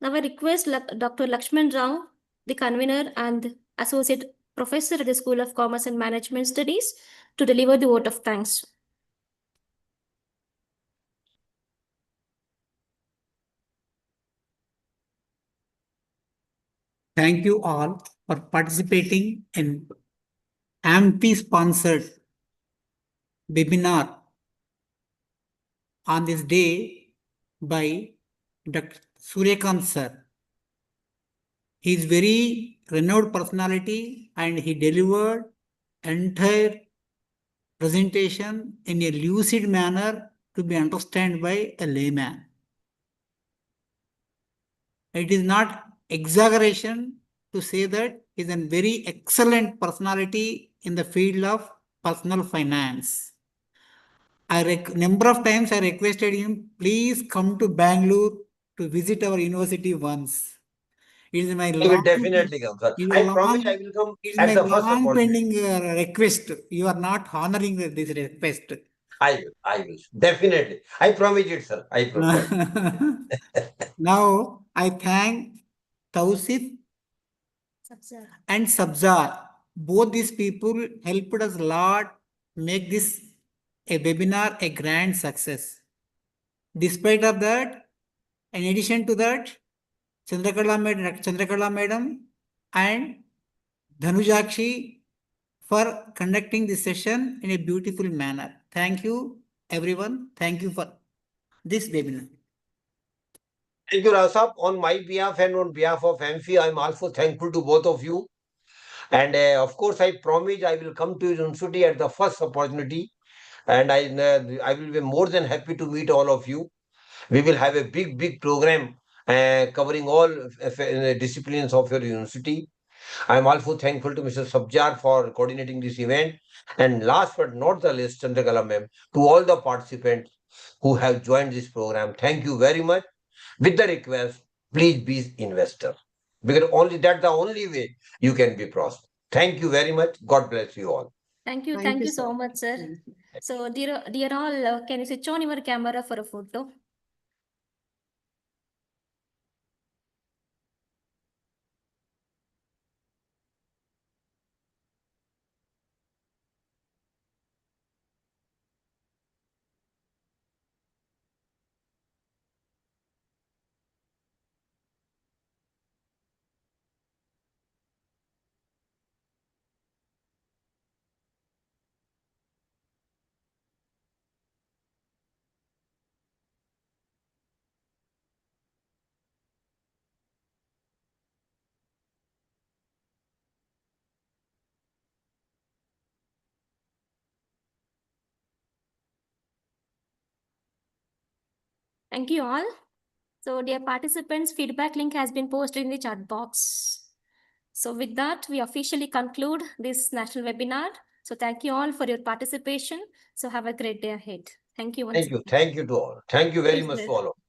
now I request Dr. Lakshman Rao, the convener and associate professor at the School of Commerce and Management Studies, to deliver the vote of thanks. Thank you all for participating in Amfi sponsored webinar on this day by Dr. Suryakant sir. He is very renowned personality and he delivered entire presentation in a lucid manner to be understood by a layman. It is not exaggeration to say that he is a very excellent personality in the field of personal finance. Number of times I requested him, please come to Bangalore to visit our university once. It is my I will long, definitely come, sir. it is I a promise I long, will come it is at my the first long opportunity. pending request. You are not honoring this request. I will. Definitely. I promise it, sir. I promise. Now I thank Tausif and Sabzar. Both these people helped us a lot make this a webinar a grand success. Despite of that, in addition to that, Chandrakala madam and Dhanujakshi for conducting this session in a beautiful manner. Thank you, everyone. Thank you for this webinar. Thank you, Rasap. On my behalf and on behalf of Amfi, I'm also thankful to both of you. And of course, I promise I will come to university at the first opportunity. And I will be more than happy to meet all of you. We will have a big program covering all disciplines of your university. I am also thankful to Mr. Sabjar for coordinating this event. And last but not the least, Chandrakala ma'am, to all the participants who have joined this program, thank you very much. With the request, please be investor. Because only that's the only way you can be prosperous. Thank you very much. God bless you all. Thank you. Thank Thank you, you so sir. much, sir. Thank you. So, dear all, can you switch on your camera for a photo? Thank you all. So, dear participants, feedback link has been posted in the chat box. So, with that, we officially conclude this national webinar. So, thank you all for your participation. So, have a great day ahead. Thank you once Thank you. again. Thank you to all. Thank you very Yes, much sir. to all of you.